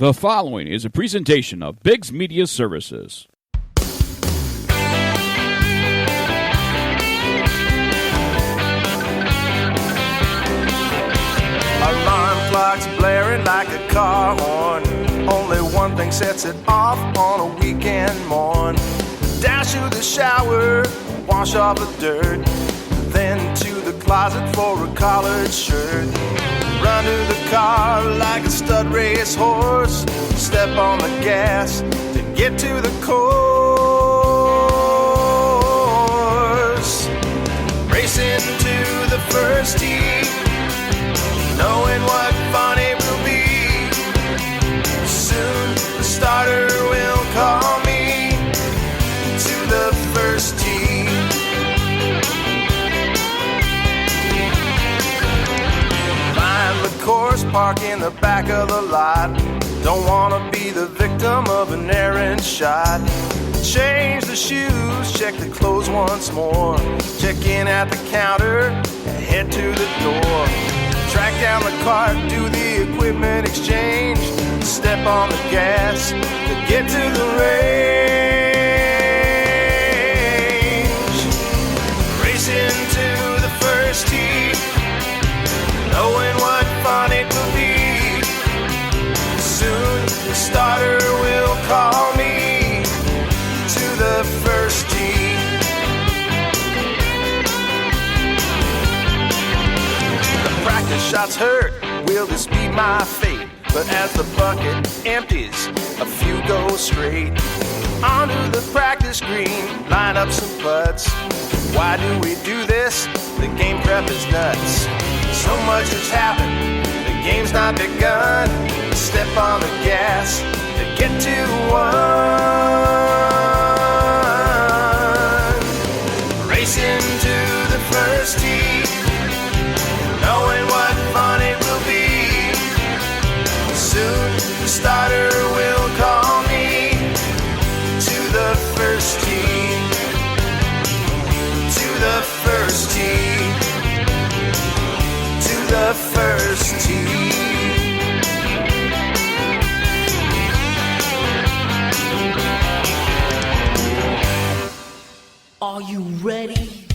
The following is a presentation of Bigg's Media Services. Alarm clock's blaring like a car horn. Only one thing sets it off on a weekend morn. Dash to the shower, wash off the dirt, then to the closet for a collared shirt. Run to the car like a stud race horse. Step on the gas to get to the course. Racing to the first tee, knowing what fun it will be. Soon the starter will call me to the first tee. Find the course, park in the back of the lot. Don't wanna be the victim of an errant shot. Change the shoes, check the clothes once more. Check in at the counter and head to the door. Track down the cart, do the equipment exchange. Step on the gas to get to the range. Racing to the first tee, knowing what fun it will be. Soon the starter will call me to the first tee. The practice shots hurt, will this be my fate? But as the bucket empties, a few go straight onto the practice green, line up some putts. Why do we do this? The game prep is nuts. So much has happened, the game's not begun. Step on the gas to get to one. Racing to the first tee, knowing what fun it will be. Soon the starter will call me to the first tee. To the first tee. To the first tee. Are you ready?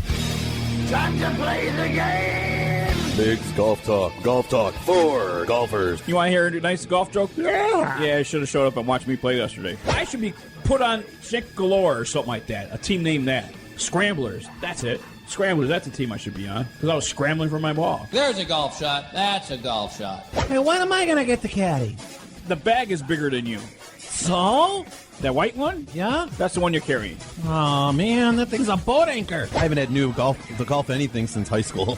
Time to play the game! Bigg's Golf Talk. Golf Talk for golfers. You want to hear a nice golf joke? Yeah, I should have showed up and watched me play yesterday. I should be put on Chick Galore or something like that. A team named that. Scramblers. That's it. Scramblers, that's a team I should be on. Because I was scrambling for my ball. There's a golf shot. That's a golf shot. Hey, when am I going to get the caddy? The bag is bigger than you. So? That white one? Yeah? That's the one you're carrying. Oh, man, that thing's a boat anchor. I haven't had golf anything since high school.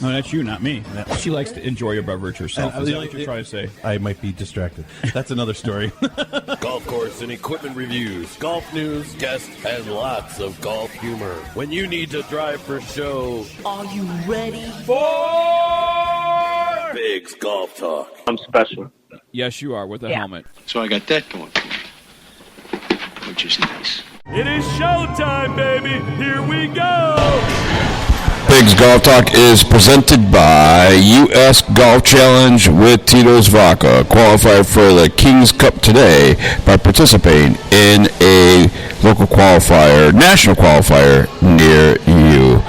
No, that's you, not me. She likes to enjoy a beverage herself. Is that what you're trying to say? I might be distracted. That's another story. Golf course and equipment reviews, golf news, guests, and lots of golf humor. When you need to drive for show, Are you ready? for Bigg's Golf Talk. I'm special. Yes, you are, with a helmet. So I got that going for me, which is nice. It is showtime, baby. Here we go. Bigg's Golf Talk is presented by U.S. Golf Challenge with Tito's Vodka. Qualify for the King's Cup today by participating in a local qualifier, national qualifier near you.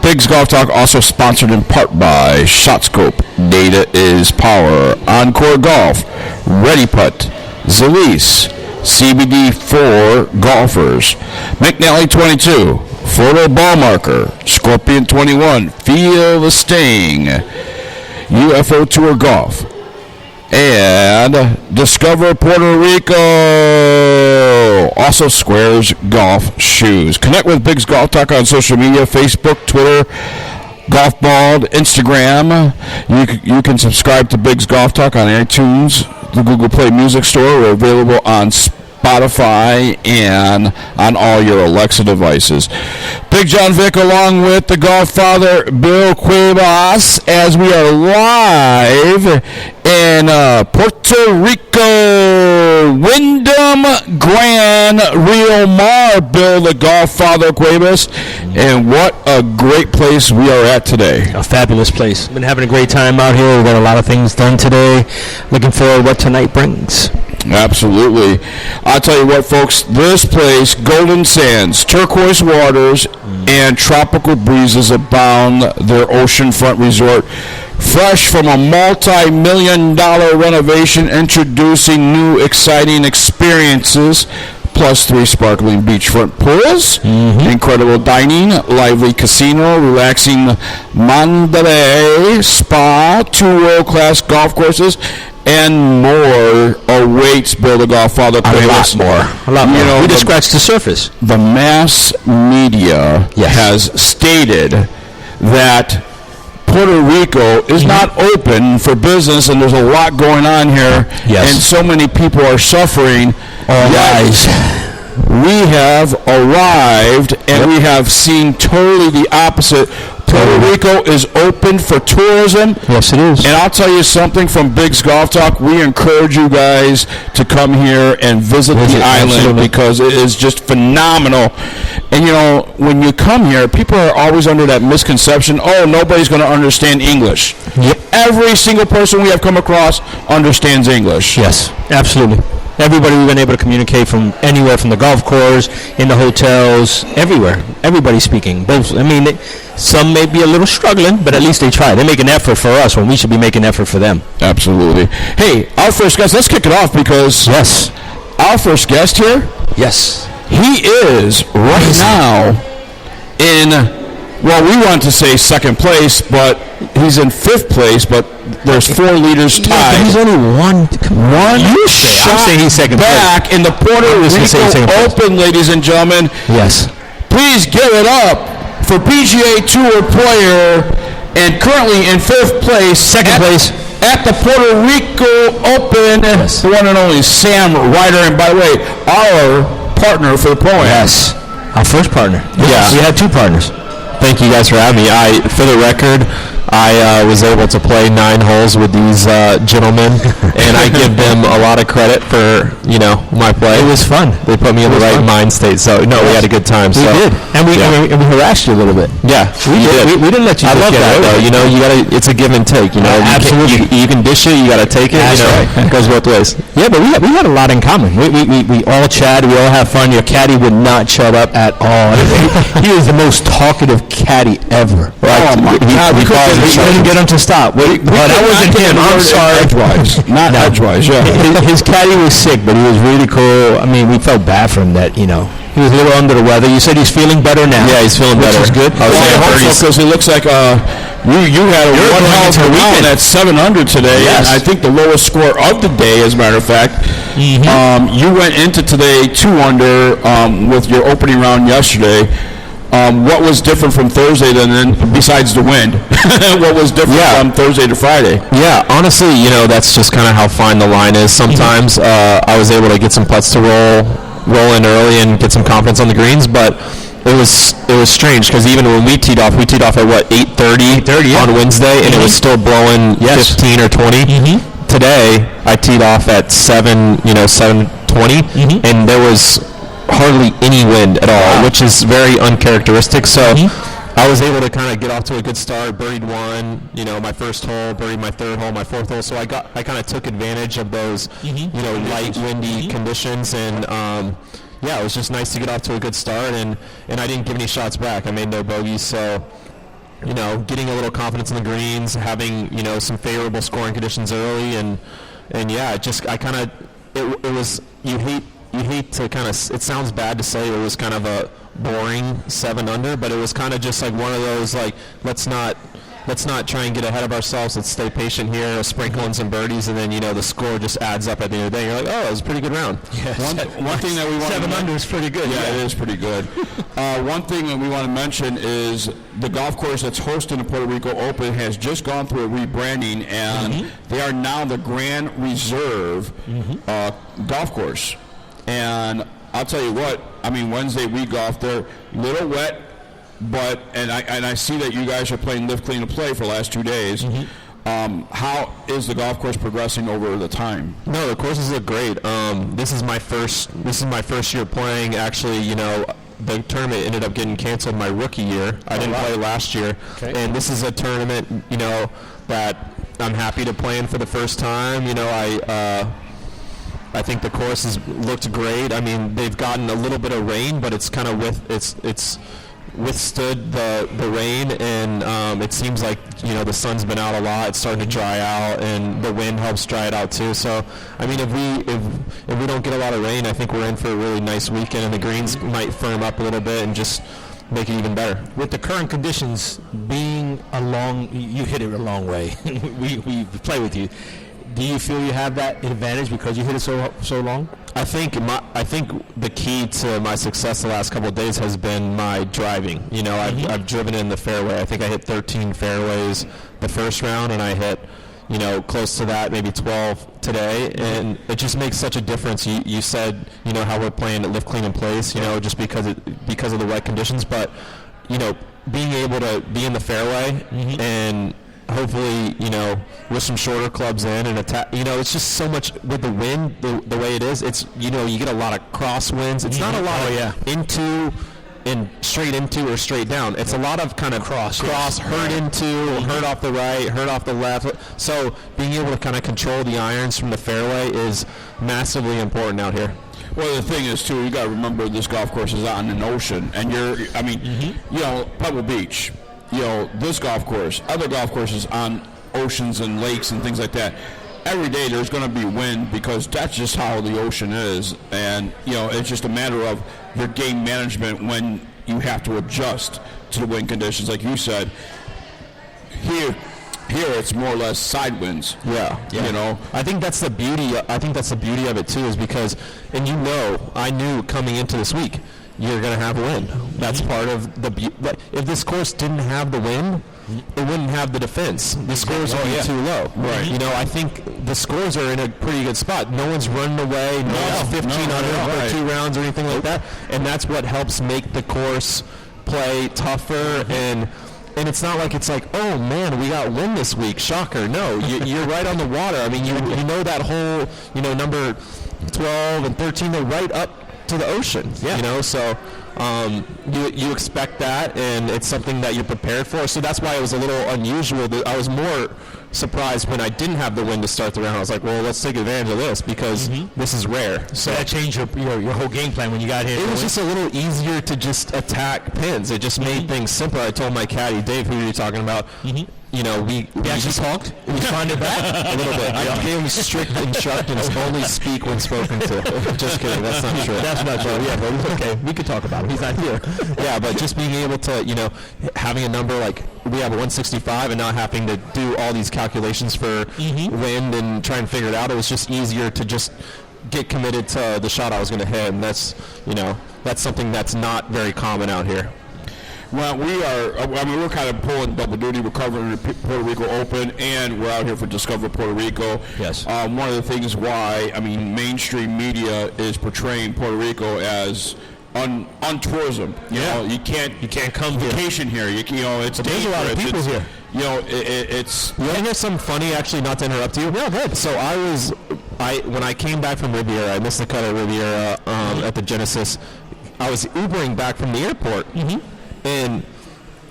Bigg's Golf Talk also sponsored in part by ShotScope, Data is Power, Encore Golf, Ready Putt, Zalise, CBD for golfers, McNally 22, Photo Ball Marker, Scorpion 21, Feel the Sting, UFO Tour Golf, and Discover Puerto Rico. Also Squares Golf Shoes. Connect with Bigg's Golf Talk on social media, Facebook, Twitter, Golf Bald, Instagram. You can subscribe to Bigg's Golf Talk on iTunes, the Google Play Music Store. We're available on Spotify and on all your Alexa devices. Big John Vick along with the Golf Father Bill Cuebas as we are live in Puerto Rico, Wyndham Grand and Rio Mar, Bill the Golffather Cuebas. And what a great place we are at today. A fabulous place. Been having a great time out here. We got a lot of things done today. Looking forward to what tonight brings. Absolutely. I'll tell you what, folks, this place, golden sands, turquoise waters, and tropical breezes abound their oceanfront resort. Fresh from a multi-million-dollar renovation, introducing new exciting experiences, plus 3 sparkling beachfront pools, incredible dining, lively casino, relaxing Mandalay spa, 2 world-class golf courses, and more awaits Bill the Golffather. A lot more. You know, we just scratched the surface. The mass media has stated that Puerto Rico is not open for business, and there's a lot going on here, and so many people are suffering. Yes. We have arrived, and we have seen totally the opposite. Puerto Rico is open for tourism. Yes, it is. And I'll tell you something from Bigg's Golf Talk. We encourage you guys to come here and visit the island because it is just phenomenal. And, you know, when you come here, people are always under that misconception, oh, nobody's going to understand English. Yep. Every single person we have come across understands English. Yes, absolutely. Everybody we've been able to communicate from anywhere, from the golf course, in the hotels, everywhere. Everybody's speaking. Both. I mean, some may be a little struggling, but at least they try. They make an effort for us when we should be making an effort for them. Absolutely. Hey, our first guest, let's kick it off because our first guest here, he is right now in, well, we want to say second place, but he's in 5th place, but there's 4 leaders tied. Yeah, but he's only one shot I'm saying he's second back place. in the Puerto Rico Open, ladies and gentlemen. Yes. Please give it up for PGA Tour player and currently in 5th place. Second place. At the Puerto Rico Open, the one and only Sam Ryder. And by the way, our partner for the Pro-Am. Yes. Our first partner. Yeah. We had 2 partners. Thank you guys for having me. For the record, I was able to play 9 holes with these gentlemen, and I give them a lot of credit for, my play. It was fun. They put me in the right mind state, so, we had a good time. We did. And we harassed you a little bit. Yeah, we did. We didn't let you I love that, though. You gotta, it's a give and take, Absolutely. You can dish it, you gotta take it, right. It goes both ways. Yeah, but we had a lot in common. We all chat, we all have fun. Your caddy would not shut up at all. He was the most talkative caddy ever. Right. Oh my God, we couldn't get him to stop. That wasn't him. I'm sorry. Edgewise. Not edgewise, yeah. His caddy was sick, but he was really cool. I mean, we felt bad for him that, he was a little under the weather. You said he's feeling better now. Yeah, he's feeling better. Which is good. I hope so, because it looks like you had a one hell of a round at 7 under today. Yes. And I think the lowest score of the day, as a matter of fact. You went into today 2 under with your opening round yesterday. What was different from Thursday then besides the wind? What was different from Thursday to Friday? Yeah, honestly, that's just kind of how fine the line is. Sometimes I was able to get some putts to roll in early and get some confidence on the greens, but it was strange because even when we teed off at what, 8:30 on Wednesday, and it was still blowing 15 or 20. Today I teed off at 7:20, and there was hardly any wind at all, which is very uncharacteristic. So I was able to kind of get off to a good start. Birdied 1, my first hole, birdied my 3rd hole, my 4th hole. So I kind of took advantage of those, light windy conditions, and it was just nice to get off to a good start. And I didn't give any shots back. I made no bogeys, so getting a little confidence in the greens, having some favorable scoring conditions early, and it was you hate to kind of, it sounds bad to say it was kind of a boring 7 under, but it was kind of just like one of those, like, let's not try and get ahead of ourselves. Let's stay patient here, sprinkle in some birdies, and then, the score just adds up at the end of the day. You're like, oh, it was a pretty good round. Yes. One thing that we want 7 under is pretty good. Yeah, it is pretty good. One thing that we want to mention is the golf course that's hosting the Puerto Rico Open has just gone through a rebranding, and they are now the Grand Reserve golf course. And I'll tell you what, I mean, Wednesday we golfed there, a little wet, but, and I see that you guys are playing live clean to play for the last 2 days. How is the golf course progressing over the time? No, the courses look great. This is my first year playing. Actually, the tournament ended up getting canceled my rookie year. I didn't play last year, and this is a tournament, that I'm happy to play in for the first time. I think the course has looked great. I mean, they've gotten a little bit of rain, but it's kind of it's withstood the rain, and it seems like the sun's been out a lot. It's starting to dry out, and the wind helps dry it out too. So I mean, if we don't get a lot of rain, I think we're in for a really nice weekend, and the greens might firm up a little bit and just make it even better. With the current conditions being you hit it a long way. we play with you. Do you feel you have that advantage because you hit it so long? I think the key to my success the last couple of days has been my driving. I've driven in the fairway. I think I hit 13 fairways the first round, and I hit close to that, maybe 12 today, and it just makes such a difference. You said how we're playing at Live Clean and Place, just because of the wet conditions, but being able to be in the fairway and hopefully, with some shorter clubs in and attack, it's just so much with the wind, the way it is. It's, you get a lot of cross winds. It's not a lot of into and straight into or straight down. It's a lot of kind of cross, hurt into, hurt off the right, hurt off the left. So being able to kind of control the irons from the fairway is massively important out here. Well, the thing is, too, you got to remember this golf course is on an ocean, and Pebble Beach, this golf course, other golf courses on oceans and lakes and things like that, every day there's going to be wind because that's just how the ocean is. And, it's just a matter of your game management when you have to adjust to the wind conditions. Like you said, here it's more or less side winds. Yeah. I think that's the beauty. I think that's the beauty of it too, is because, and I knew coming into this week, you're going to have wind. That's part of the beauty. If this course didn't have the wind, it wouldn't have the defense. The scores would be too low. Right. I think the scores are in a pretty good spot. No one's running away. No one's 15 under for 2 rounds or anything like that. And that's what helps make the course play tougher. And it's not like it's like, oh man, we got wind this week. Shocker. No, you're right on the water. I mean, you know that whole, number 12 and 13, they're right up to the ocean. Yeah. So you expect that, and it's something that you're prepared for. So that's why it was a little unusual. I was more surprised when I didn't have the wind to start the round. I was like, well, let's take advantage of this because this is rare. So that changed your whole game plan when you got here. It was just a little easier to just attack pins. It just made things simpler. I told my caddy, Dave, who were you talking about? We actually talked. We found it back a little bit. I gave him strict instructions: only speak when spoken to. Just kidding. That's not true. That's not true. Yeah, but okay. We could talk about him. He's not here. Yeah, but just being able to, having a number like we have a 165 and not having to do all these calculations for wind and try and figure it out. It was just easier to just get committed to the shot I was going to hit, and that's something that's not very common out here. Well, we're kind of pulling double duty. We're covering the Puerto Rico Open, and we're out here for Discover Puerto Rico. Yes. One of the things why, mainstream media is portraying Puerto Rico as untourism. You can't come vacation here. It's there's a lot of people here. It's. You want to hear something funny? Actually, not to interrupt you. No, good. So when I came back from Riviera, I missed the cut at Riviera at the Genesis. I was Ubering back from the airport. And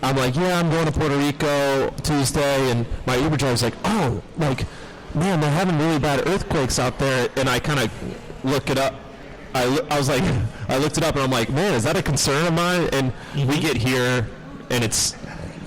I'm like, I'm going to Puerto Rico Tuesday, and my Uber driver's like, man, they're having really bad earthquakes out there, and I kind of look it up. I looked it up, and I'm like, man, is that a concern of mine? And we get here, and it's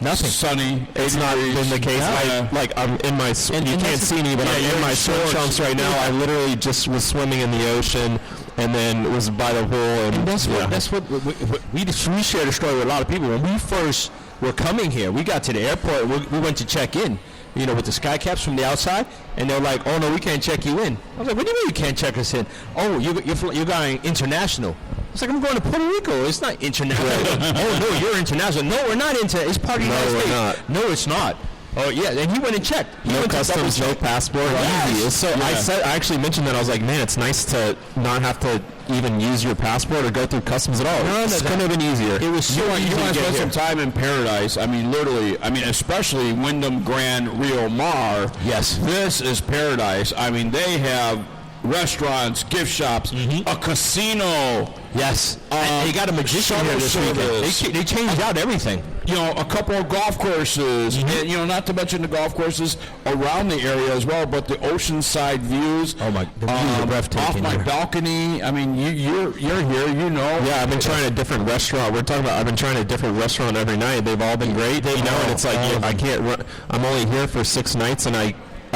nothing. Sunny. It's not been the case. I'm in my. You can't see me, but I'm in my swim trunks right now. I literally just was swimming in the ocean, and then was by the pool. And that's what we share the story with a lot of people. When we first were coming here, we got to the airport. We went to check in, with the sky caps from the outside, and they're like, "Oh no, we can't check you in." I was like, "What do you mean you can't check us in?" "Oh, you're going international." It's like, I'm going to Puerto Rico. It's not international. Oh, no, you're international. No, we're not It's part of the United States. Not. No, it's not. Oh yeah, and he went and checked. No customs, no passport. Easy. So I actually mentioned that. I was like, man, it's nice to not have to even use your passport or go through customs at all. It's going to have been easier. It was so easy You to want to get spend here. some time in paradise. I mean, literally. I mean, especially Wyndham Grand Rio Mar. Yes. This is paradise. I mean, they have restaurants, gift shops, a casino. Yes. And they got a magician here this weekend. They changed out everything. You know, a couple of golf courses, and, you know, not to mention the golf courses around the area as well, but the oceanside views. Oh my, the views are breathtaking. Off my here. balcony. I mean, you're here, you know. Yeah, I've been trying a different restaurant. I've been trying a different restaurant every night. They've all been great. You know, and it's like I can't run. I'm only here for 6 nights, and I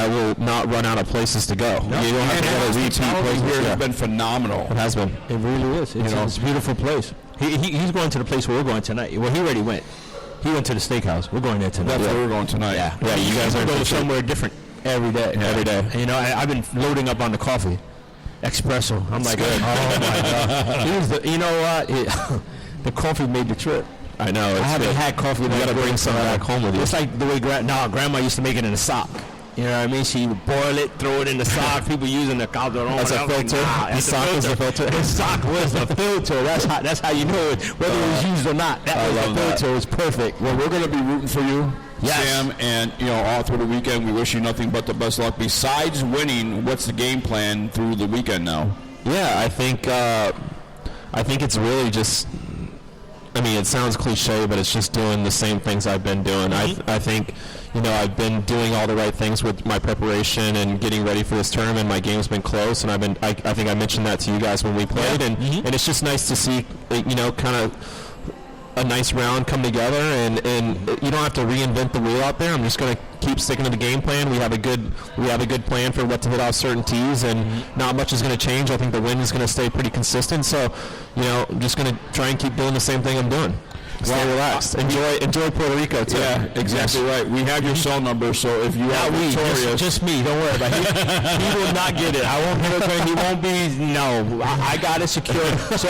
will not run out of places to go. No. You don't have to go to repeat places. Here Yeah. has been phenomenal. It has been. It really is. It's a beautiful place. He's going to the place where we're going tonight. Well, he already went. He went to the steakhouse. We're going there tonight. That's where we're going tonight. Yeah. You guys are go somewhere different every day. Yeah. Every day. And, you know, I've been loading up on the coffee, espresso. I'm like, oh my god. You know what? The coffee made the trip. I know. I haven't had coffee. You got to bring some back home with you. It's like the way Grandma used to make it in a sock. You know what I mean? She would boil it, throw it in the sock. People using the calderon. As a filter? The sock was the filter? The sock was the filter. That's how you know it, whether it was used or not. That was the filter. It was perfect. Well, we're going to be rooting for you, Yes. Sam, and, you know, all through the weekend. We wish you nothing but the best luck. Besides winning, what's the game plan through the weekend now? Yeah, I think it's really just. I mean, it sounds cliche, but it's just doing the same things I've been doing. I think, you know, I've been doing all the right things with my preparation and getting ready for this tournament. My game's been close, and I think I mentioned that to you guys when we played, and it's just nice to see, you know, kind of a nice round come together, and you don't have to reinvent the wheel out there. I'm just going to keep sticking to the game plan. We have a good plan for what to hit off certain tees, and not much is going to change. I think the wind is going to stay pretty consistent. So, you know, I'm just going to try and keep doing the same thing I'm doing. Stay relaxed. Enjoy Puerto Rico too. Yeah, exactly right. We have your cell number, so if you are victorious, just me. Don't worry about it. He will not get it. I won't hit it. He won't be. No, I got it secured. So,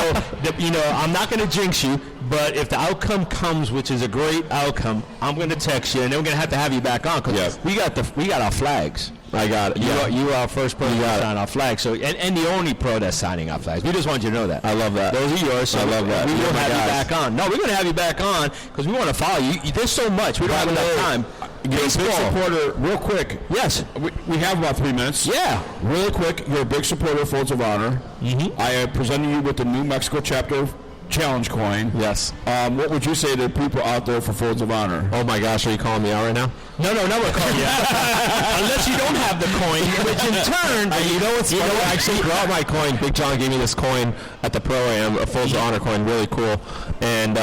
you know, I'm not going to jinx you. But if the outcome comes, which is a great outcome, I'm going to text you, and then we're going to have you back on because we got our flags. I got it. You are our first pro to sign our flag. So and the only pro that's signing our flags. We just want you to know that. I love that. Those are yours. So I love that. We will You're my have you guys. back on. No, we're going to have you back on because we want to follow you. There's so much. We don't have enough time. You're a big supporter. Real quick. Yes. We have about 3 minutes. Yeah. Really quick. You're a big supporter of Folds of Honor. I am presenting you with the New Mexico chapter challenge coin. Yes. What would you say to people out there for Folds of Honor? Oh my gosh, are you calling me out right now? No, we're calling you out. Unless you don't have the coin, which in turn, You know what's funny? I actually brought my coin. Big John gave me this coin at the Pro-Am, a Folds of Honor coin, really cool. And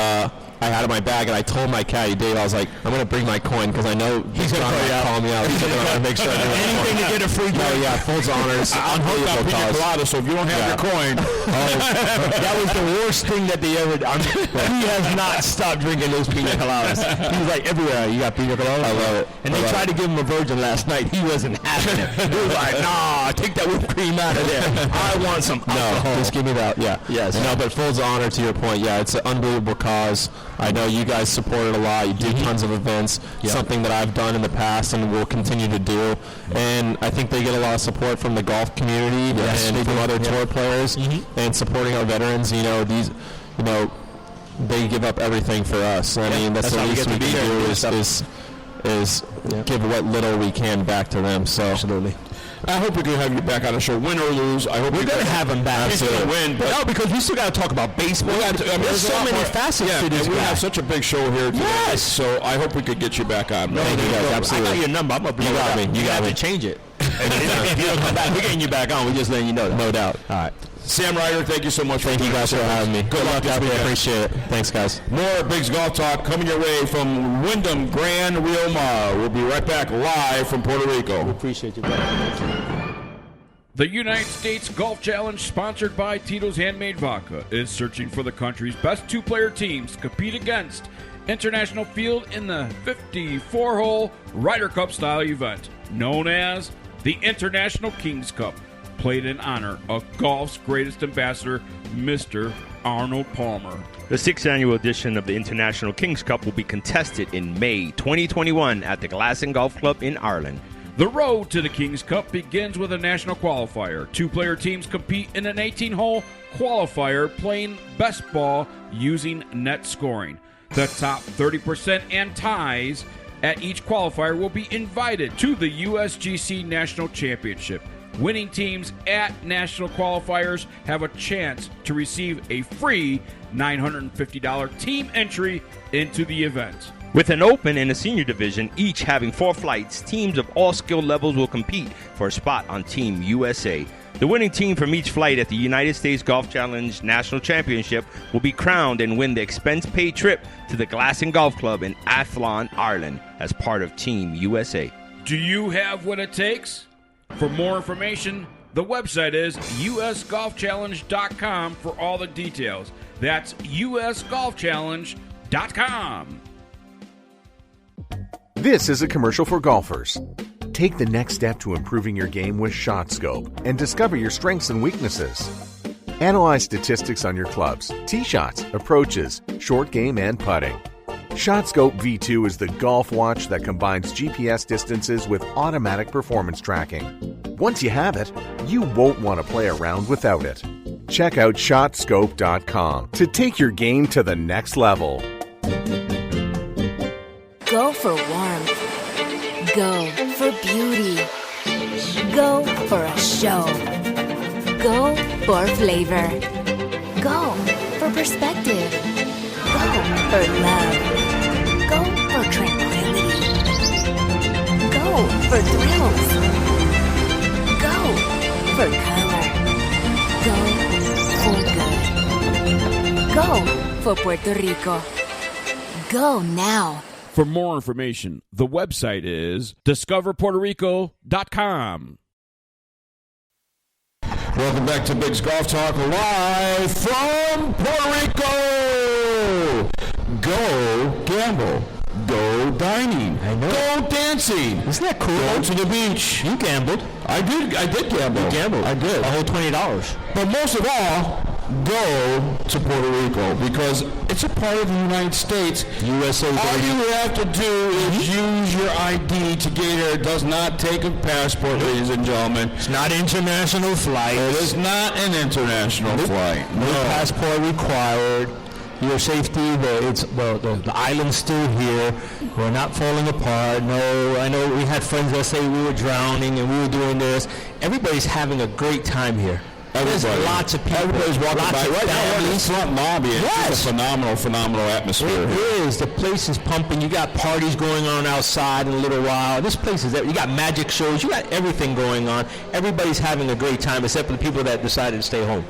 I had it in my bag, and I told my caddy, Dave, I was like, I'm going to bring my coin because I know he's going to call me out. He's going to make sure I do it. anything to get a free No, yeah, Folds of Honor is I'm hooked on unbelievable Pina cause. Colada, so if you don't have your coin, That was the worst thing that they ever done. He has not stopped drinking those pina coladas. He was like, everywhere, you got pina coladas? I love it. And they tried to give him a virgin last night. He wasn't having it. He was like, nah, take that whipped cream out of there. I want some alcohol. Just give me that. Yeah. Yes. No, but Folds of Honor, to your point, yeah, it's an unbelievable cause. I know you guys support it a lot. You do tons of events, something that I've done in the past and will continue to do. And I think they get a lot of support from the golf community and from other tour players and supporting our veterans. You know, they give up everything for us. I mean, that's the least we can do is give what little we can back to them. So Absolutely. I hope we can have you back on the show, win or lose. I hope We're going to have him back. He's going to win, but No, because we still got to talk about baseball. There's so many facets to and this we guy. have such a big show here today. Yes. So I hope we could get you back on. Thank you guys, I absolutely. got your number. I'm going to blow You it got up. me. You got have me. to change it. If you don't come back, we're getting you back on. We're just letting you know that. No doubt. All right. Sam Ryder, thank you so much. Thank you guys for having me. Good luck out this there. weekend. Appreciate it. Thanks, guys. More Bigg's Golf Talk coming your way from Wyndham Grand Rio Mar. We'll be right back live from Puerto Rico. Appreciate you, brother. The United States Golf Challenge, sponsored by Tito's Handmade Vodka, is searching for the country's best two-player teams to compete against International Field in the 54-hole Ryder Cup style event, known as the International Kings Cup. played in honor of golf's greatest ambassador, Mr. Arnold Palmer. The 6th annual edition of the International Kings Cup will be contested in May 2021 at the Glasson Golf Club in Ireland. The road to the Kings Cup begins with a national qualifier. 2-player teams compete in an 18-hole qualifier playing best ball using net scoring. The top 30% and ties at each qualifier will be invited to the USGC National Championship. Winning teams at national qualifiers have a chance to receive a free $950 team entry into the event. With an open and a senior division, each having 4 flights, teams of all skill levels will compete for a spot on Team USA. The winning team from each flight at the United States Golf Challenge National Championship will be crowned and win the expense-paid trip to the Glasson Golf Club in Athlone, Ireland, as part of Team USA. Do you have what it takes? For more information, the website is usgolfchallenge.com for all the details. That's usgolfchallenge.com. This is a commercial for golfers. Take the next step to improving your game with ShotScope and discover your strengths and weaknesses. Analyze statistics on your clubs, tee shots, approaches, short game, and putting. ShotScope V2 is the golf watch that combines GPS distances with automatic performance tracking. Once you have it, you won't want to play around without it. Check out ShotScope.com to take your game to the next level. Go for warmth. Go for beauty. Go for a show. Go for flavor. Go for perspective. Go for love. Go for tranquility. Go for thrills. Go for color. Go for good. Go for Puerto Rico. Go now. For more information, the website is discoverpuertorico.com. Welcome back to Bigg's Golf Talk, live from Puerto Rico. Go gamble. Go dining. I know. Go dancing. Isn't that cool? Go to the beach. You gambled. I did gamble. You gambled. I did. A whole $20. But most of all, go to Puerto Rico because it's a part of the United States. USA. All you have to do is use your ID to get here. It does not take a passport, ladies and gentlemen. It's not international flight. It is not an international flight. No passport required. Your safety, the island's still here. We're not falling apart. No, I know we had friends that say we were drowning and we were doing this. Everybody's having a great time here. There's lots of people. Everybody's walking by right now in the front lobby. It's just a phenomenal atmosphere. It is. The place is pumping. You got parties going on outside in a little while. This place is there. You got magic shows. You got everything going on. Everybody's having a great time except for the people that decided to stay home.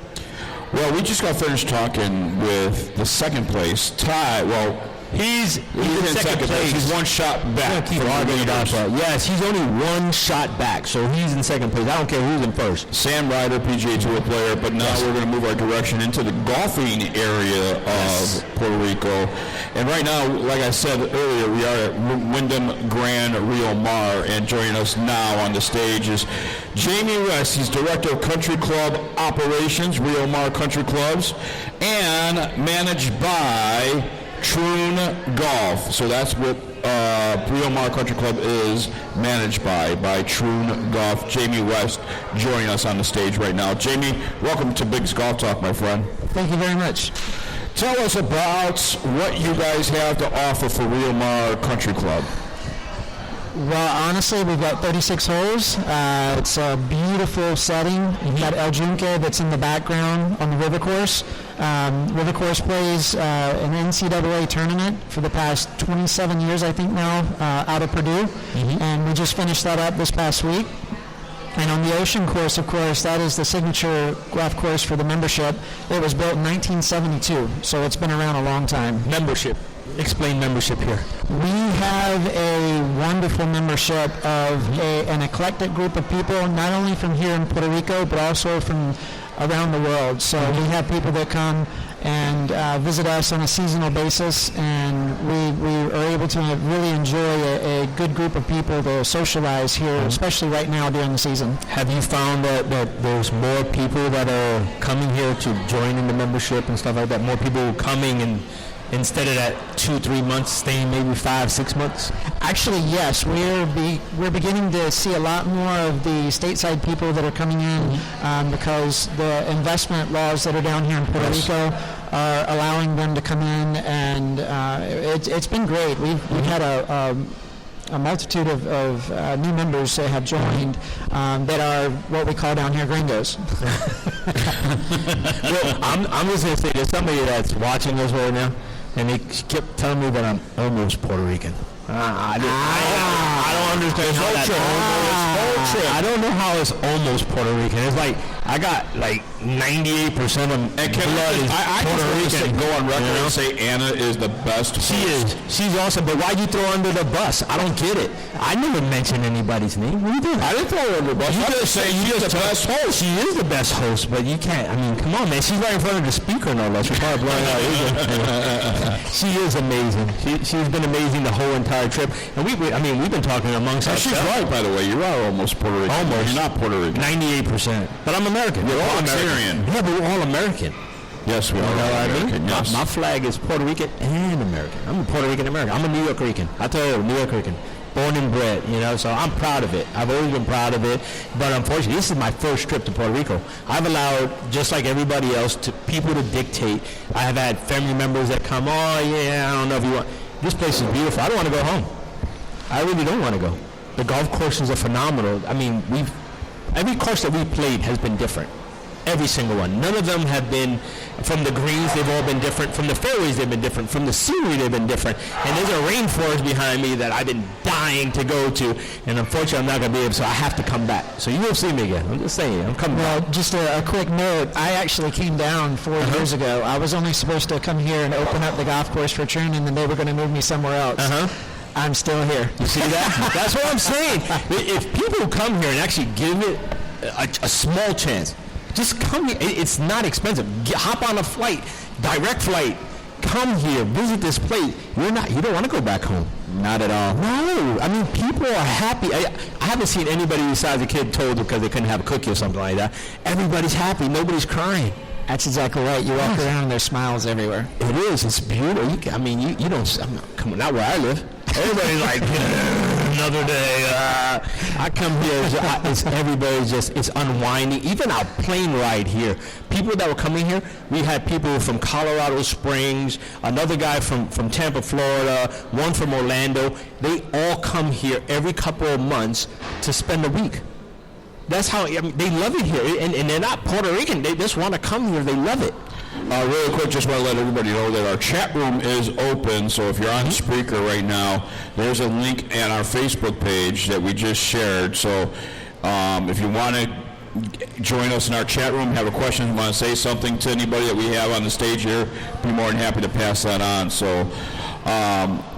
Well, we just got finished talking with the second place, Ty. Well, he's in second place. He's one shot back. Keep arguing about that. Yes, he's only one shot back, so he's in second place. I don't care who's in first. Sam Ryder, PGA Tour player, but now we're going to move our direction into the golfing area of Puerto Rico. And right now, like I said earlier, we are at Wyndham Grand Rio Mar, and joining us now on the stage is Jamie West. He's Director of Country Club Operations, Rio Mar Country Clubs, and managed by Troon Golf. So that's what Rio Mar Country Club is managed by Troon Golf. Jamie West joining us on the stage right now. Jamie, welcome to Bigg's Golf Talk, my friend. Thank you very much. Tell us about what you guys have to offer for Rio Mar Country Club. Well, honestly, we've got 36 holes. It's a beautiful setting. You've got El Junque that's in the background on the river course. River course plays an NCAA tournament for the past 27 years, I think now, out of Purdue. And we just finished that up this past week. And on the Ocean Course, of course, that is the signature golf course for the membership. It was built in 1972, so it's been around a long time. Membership. Explain membership here. We have a wonderful membership of an eclectic group of people, not only from here in Puerto Rico, but also from around the world. So we have people that come and visit us on a seasonal basis, and we are able to really enjoy a good group of people to socialize here, especially right now during the season. Have you found that there's more people that are coming here to join in the membership and stuff like that? More people coming and instead of that 2-3 months, staying maybe 5-6 months? Actually, yes. We're beginning to see a lot more of the stateside people that are coming in because the investment laws that are down here in Puerto Rico are allowing them to come in, and it's been great. We've had a multitude of new members that have joined that are what we call down here gringos. Well, I'm just going to say there's somebody that's watching us right now, and they kept telling me that I'm almost Puerto Rican. I don't understand how that. I don't know how it's almost Puerto Rican. It's like I got like 98% of blood is Puerto Rican. Go on record and say Anna is the best. She is. She's awesome. But why'd you throw her under the bus? I don't get it. I never mentioned anybody's name. What are you doing? I didn't throw her under the bus. You just say she's the best host. She is the best host, but you can't. I mean, come on, man. She's right in front of the speaker and all that. She's probably blowing out. She is amazing. She's been amazing the whole entire trip. And we've been talking amongst ourselves. She's right, by the way. You are almost Puerto Rican. Almost. You're not Puerto Rican. 98%. But I'm American. You're all American. Yeah, but we're all American. Yes, we are all American. Yes. My flag is Puerto Rican and American. I'm a Puerto Rican American. I'm a New York Rican. I tell you, New York Rican. Born and bred, so I'm proud of it. I've always been proud of it. But unfortunately, this is my first trip to Puerto Rico. I've allowed, just like everybody else, people to dictate. I have had family members that come, I don't know if you want. This place is beautiful. I don't want to go home. I really don't want to go. The golf courses are phenomenal. I mean, every course that we've played has been different. Every single one. None of them have been, from the greens, they've all been different. From the fairways, they've been different. From the scenery, they've been different. And there's a rainforest behind me that I've been dying to go to. And unfortunately, I'm not going to be able to, so I have to come back. So you will see me again. I'm just saying, I'm coming back. Well, just a quick note. I actually came down 4 years ago. I was only supposed to come here and open up the golf course for training, and then they were going to move me somewhere else. I'm still here. You see that? That's what I'm saying. If people come here and actually give it a small chance, just come here. It's not expensive. Hop on a flight, direct flight. Come here, visit this place. You don't want to go back home. Not at all. No. I mean, people are happy. I haven't seen anybody besides a kid told because they couldn't have a cookie or something like that. Everybody's happy. Nobody's crying. That's exactly right. You walk around and there's smiles everywhere. It is. It's beautiful. You don't. Come on, not where I live. Everybody's like, another day. I come here, it's unwinding. Even our plane ride here, people that were coming here, we had people from Colorado Springs, another guy from Tampa, Florida, one from Orlando. They all come here every couple of months to spend a week. That's how, they love it here. And they're not Puerto Rican. They just want to come here. They love it. Really quick, just want to let everybody know that our chat room is open, so if you're on speaker right now, there's a link on our Facebook page that we just shared. So if you want to join us in our chat room, have a question, want to say something to anybody that we have on the stage here, be more than happy to pass that on. So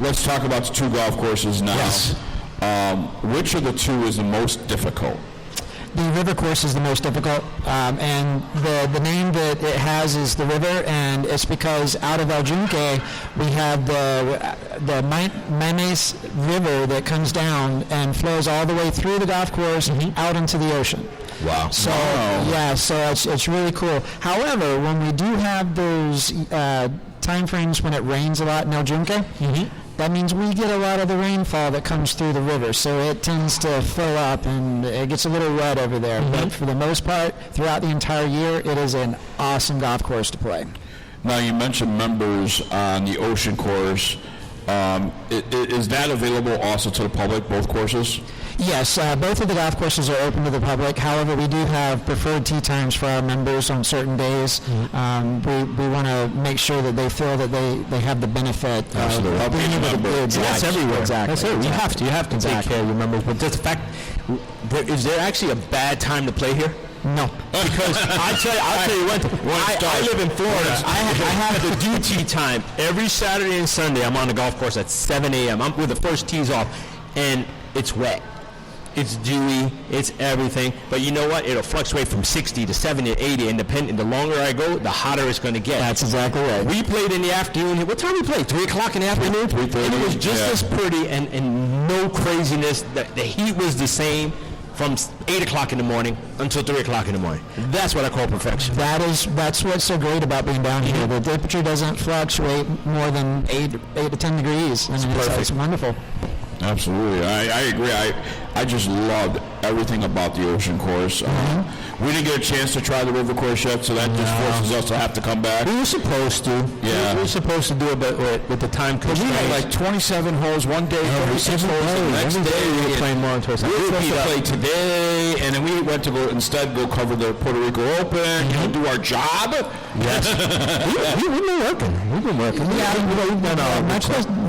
let's talk about the 2 golf courses now. Yes. Which of the 2 is the most difficult? The river course is the most difficult, and the name that it has is the river, and it's because out of El Yunque we have the Memes River that comes down and flows all the way through the golf course out into the ocean. Wow. So it's really cool. However, when we do have those time frames when it rains a lot in El Yunque, that means we get a lot of the rainfall that comes through the river, so it tends to fill up and it gets a little wet over there. But for the most part, throughout the entire year, it is an awesome golf course to play. Now, you mentioned members on the ocean course. Is that available also to the public, both courses? Yes, both of the golf courses are open to the public. However, we do have preferred tee times for our members on certain days. We want to make sure that they feel that they have the benefit of being able to do That's everywhere. Exactly. That's it. You have to take care of your members. But just the fact, is there actually a bad time to play here? No. Because I'll tell you one thing. I live in Florida. I have the due tee time. Every Saturday and Sunday, I'm on the golf course at 7 a.m. I'm with the first tees off, and it's wet. it's dewy, it's everything. But you know what? It'll fluctuate from 60 to 70 to 80, and the longer I go, the hotter it's going to get. That's exactly right. We played in the afternoon. What time we played? 3 o'clock in the afternoon? 3:30. And it was just as pretty and no craziness. The heat was the same from 8 o'clock in the morning until 3 o'clock in the morning. That's what I call perfection. That's what's so great about being down here. The temperature doesn't fluctuate more than 8 to 10 degrees. I mean, it's wonderful. Absolutely. I agree. I just loved everything about the ocean course. We didn't get a chance to try the river course yet, so that just forces us to have to come back. We were supposed to. Yeah. We were supposed to do it, but with the time constraints. We had like 27 holes one day, 36 holes the next day. We were playing more into us. We were supposed to play today, and then we went to go cover the Puerto Rico Open, do our job. Yes. We've been working. We've been working.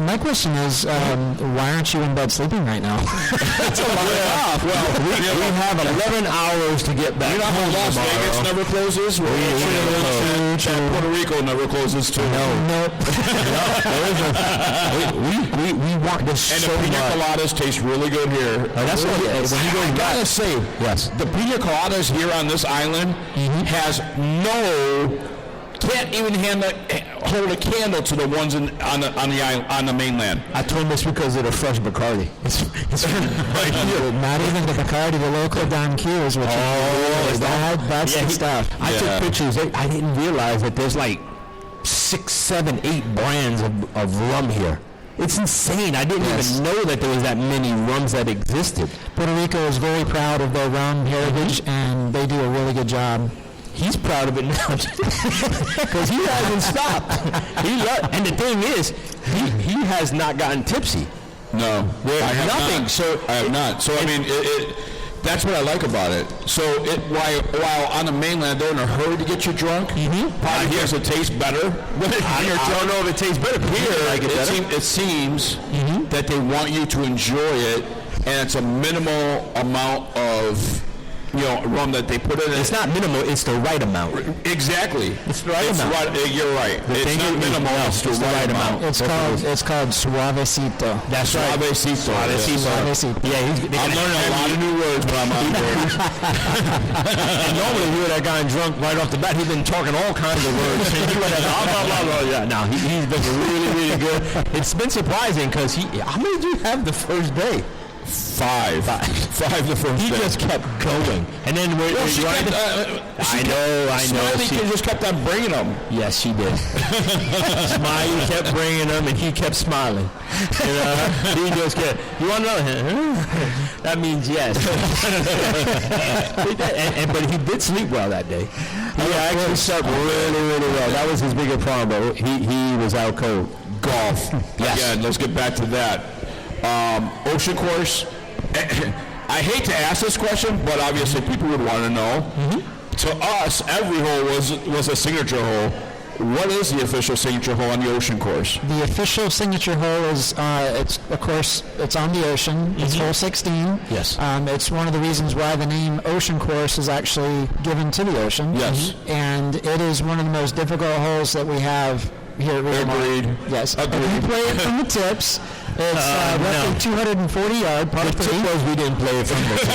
My question is, why aren't you in bed sleeping right now? That's a lot. Well, we have 11 hours to get back. You know how Las Vegas never closes? Puerto Rico never closes too. Nope. We want this and so the pina much. coladas taste really good here. That's what when you go I gotta say, yes, the pina coladas here on this island has can't even hold a candle to the ones on the mainland. I told him this because of the fresh Bacardi. It's right here. Not even the Bacardi, the local Don Q is what that's the stuff. I took pictures. I didn't realize that there's like 6, 7, 8 brands of rum here. It's insane. I didn't even know that there was that many rums that existed. Puerto Rico is very proud of their rum heritage, and they do a really good job. He's proud of it now because he hasn't stopped. And the thing is, he has not gotten tipsy. No, I have nothing. Not. So I have not. So I mean, that's what I like about it. So while on the mainland they're in a hurry to get you drunk, probably here it tastes better. I don't know if it tastes better. Here, it seems that they want you to enjoy it, and it's a minimal amount of rum that they put in it. It's not minimal, it's the right amount. Exactly. It's the right amount. You're right. It's not minimal, it's the right amount. It's called suavecito. That's right. Suavecito. Yeah, I'm learning a lot of new words when I'm out there. And normally we would have gotten drunk right off the bat. He's been talking all kinds of words. No, he's been really, really good. It's been surprising because how many did you have the first day? 5 the first He day. just kept going. And then I know. She just kept on bringing them. Yes, she did. Smiley kept bringing them, and he kept smiling. He just kept, you want another? That means yes. But he did sleep well that day. He actually slept really, really well. That was his bigger problem, but he was out cold. Golf. Yes. Again, let's get back to that. Ocean course. I hate to ask this question, but obviously people would want to know. To us, every hole was a signature hole. What is the official signature hole on the ocean course? The official signature hole is, it's on the ocean. It's hole 16. Yes. It's one of the reasons why the name Ocean Course is actually given to the ocean. Yes. And it is one of the most difficult holes that we have here at Wyndham. Agreed. Yes. If you play it from the tips, it's roughly 240 yard par 3. The tip was we didn't play it from the tips.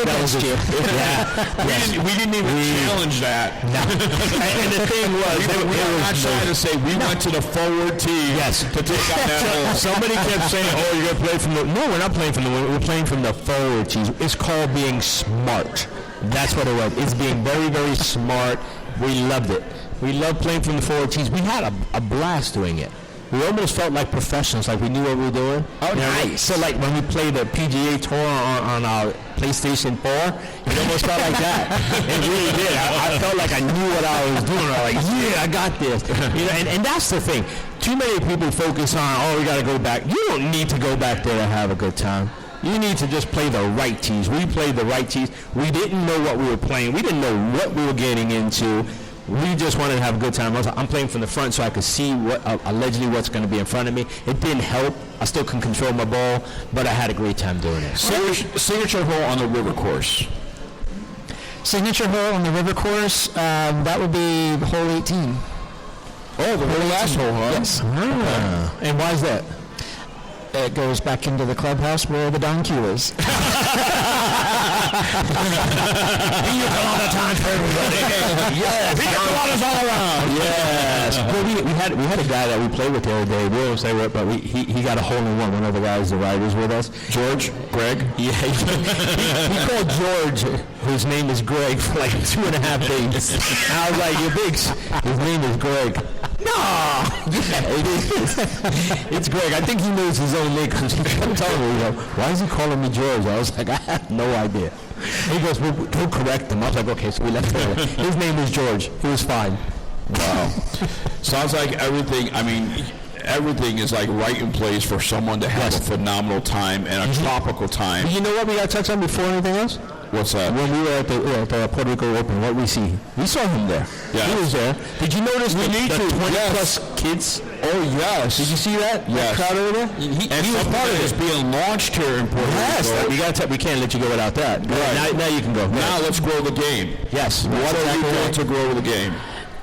That was you. Yeah. We didn't even challenge that. No. And the thing was, we were not trying to say we went to the forward tee to take out that hole. Somebody kept saying, "Oh, you're gonna play from the." No, we're not playing from the. We're playing from the forward tees. It's called being smart. That's what it was. It's being very, very smart. We loved it. We loved playing from the forward tees. We had a blast doing it. We almost felt like professionals, like we knew what we were doing. Oh, nice. So like when we played the PGA Tour on our PlayStation 4, it almost felt like that. It really did. I felt like I knew what I was doing. I was like, yeah, I got this. And that's the thing. Too many people focus on, we got to go back. You don't need to go back there to have a good time. You need to just play the right tees. We played the right tees. We didn't know what we were playing. We didn't know what we were getting into. We just wanted to have a good time. I'm playing from the front so I could see allegedly what's going to be in front of me. It didn't help. I still can control my ball, but I had a great time doing it. Signature hole on the river course. Signature hole on the river course, that would be hole 18. Oh, the very last hole, huh? Yes. And why is that? it goes back into the clubhouse where the Don Q is. time for everybody. Yes. Piñatadas all around. Yes. Well, we had a guy that we played with the other day. We won't say what, but he got a hole in one. One of the guys, the riders with us. George? Greg? Yeah. He called George, whose name is Greg, for like 2.5 days. I was like, "You're Biggs. His name is Greg." No. Yeah, it is. It's Greg. I think he knows his own name because he kept telling me, "Why is he calling me George?" I was like, "I have no idea." He goes, "We'll correct him." I was like, "Okay," so we left it alone. His name is George. He was fine. Wow. Sounds like everything is like right in place for someone to have a phenomenal time and a tropical time. You know what we got to touch on before anything else? What's that? When we were at the Puerto Rico Open, what we see? We saw him there. Yeah. He was there. Did you notice the 20-plus kids? Oh, yes. Did you see that? Yes. That crowd over there? He was part of this being launched here in Puerto Rico. We can't let you go without that. Right. Now you can go. Now let's grow the game. Yes. What are you doing to grow the game?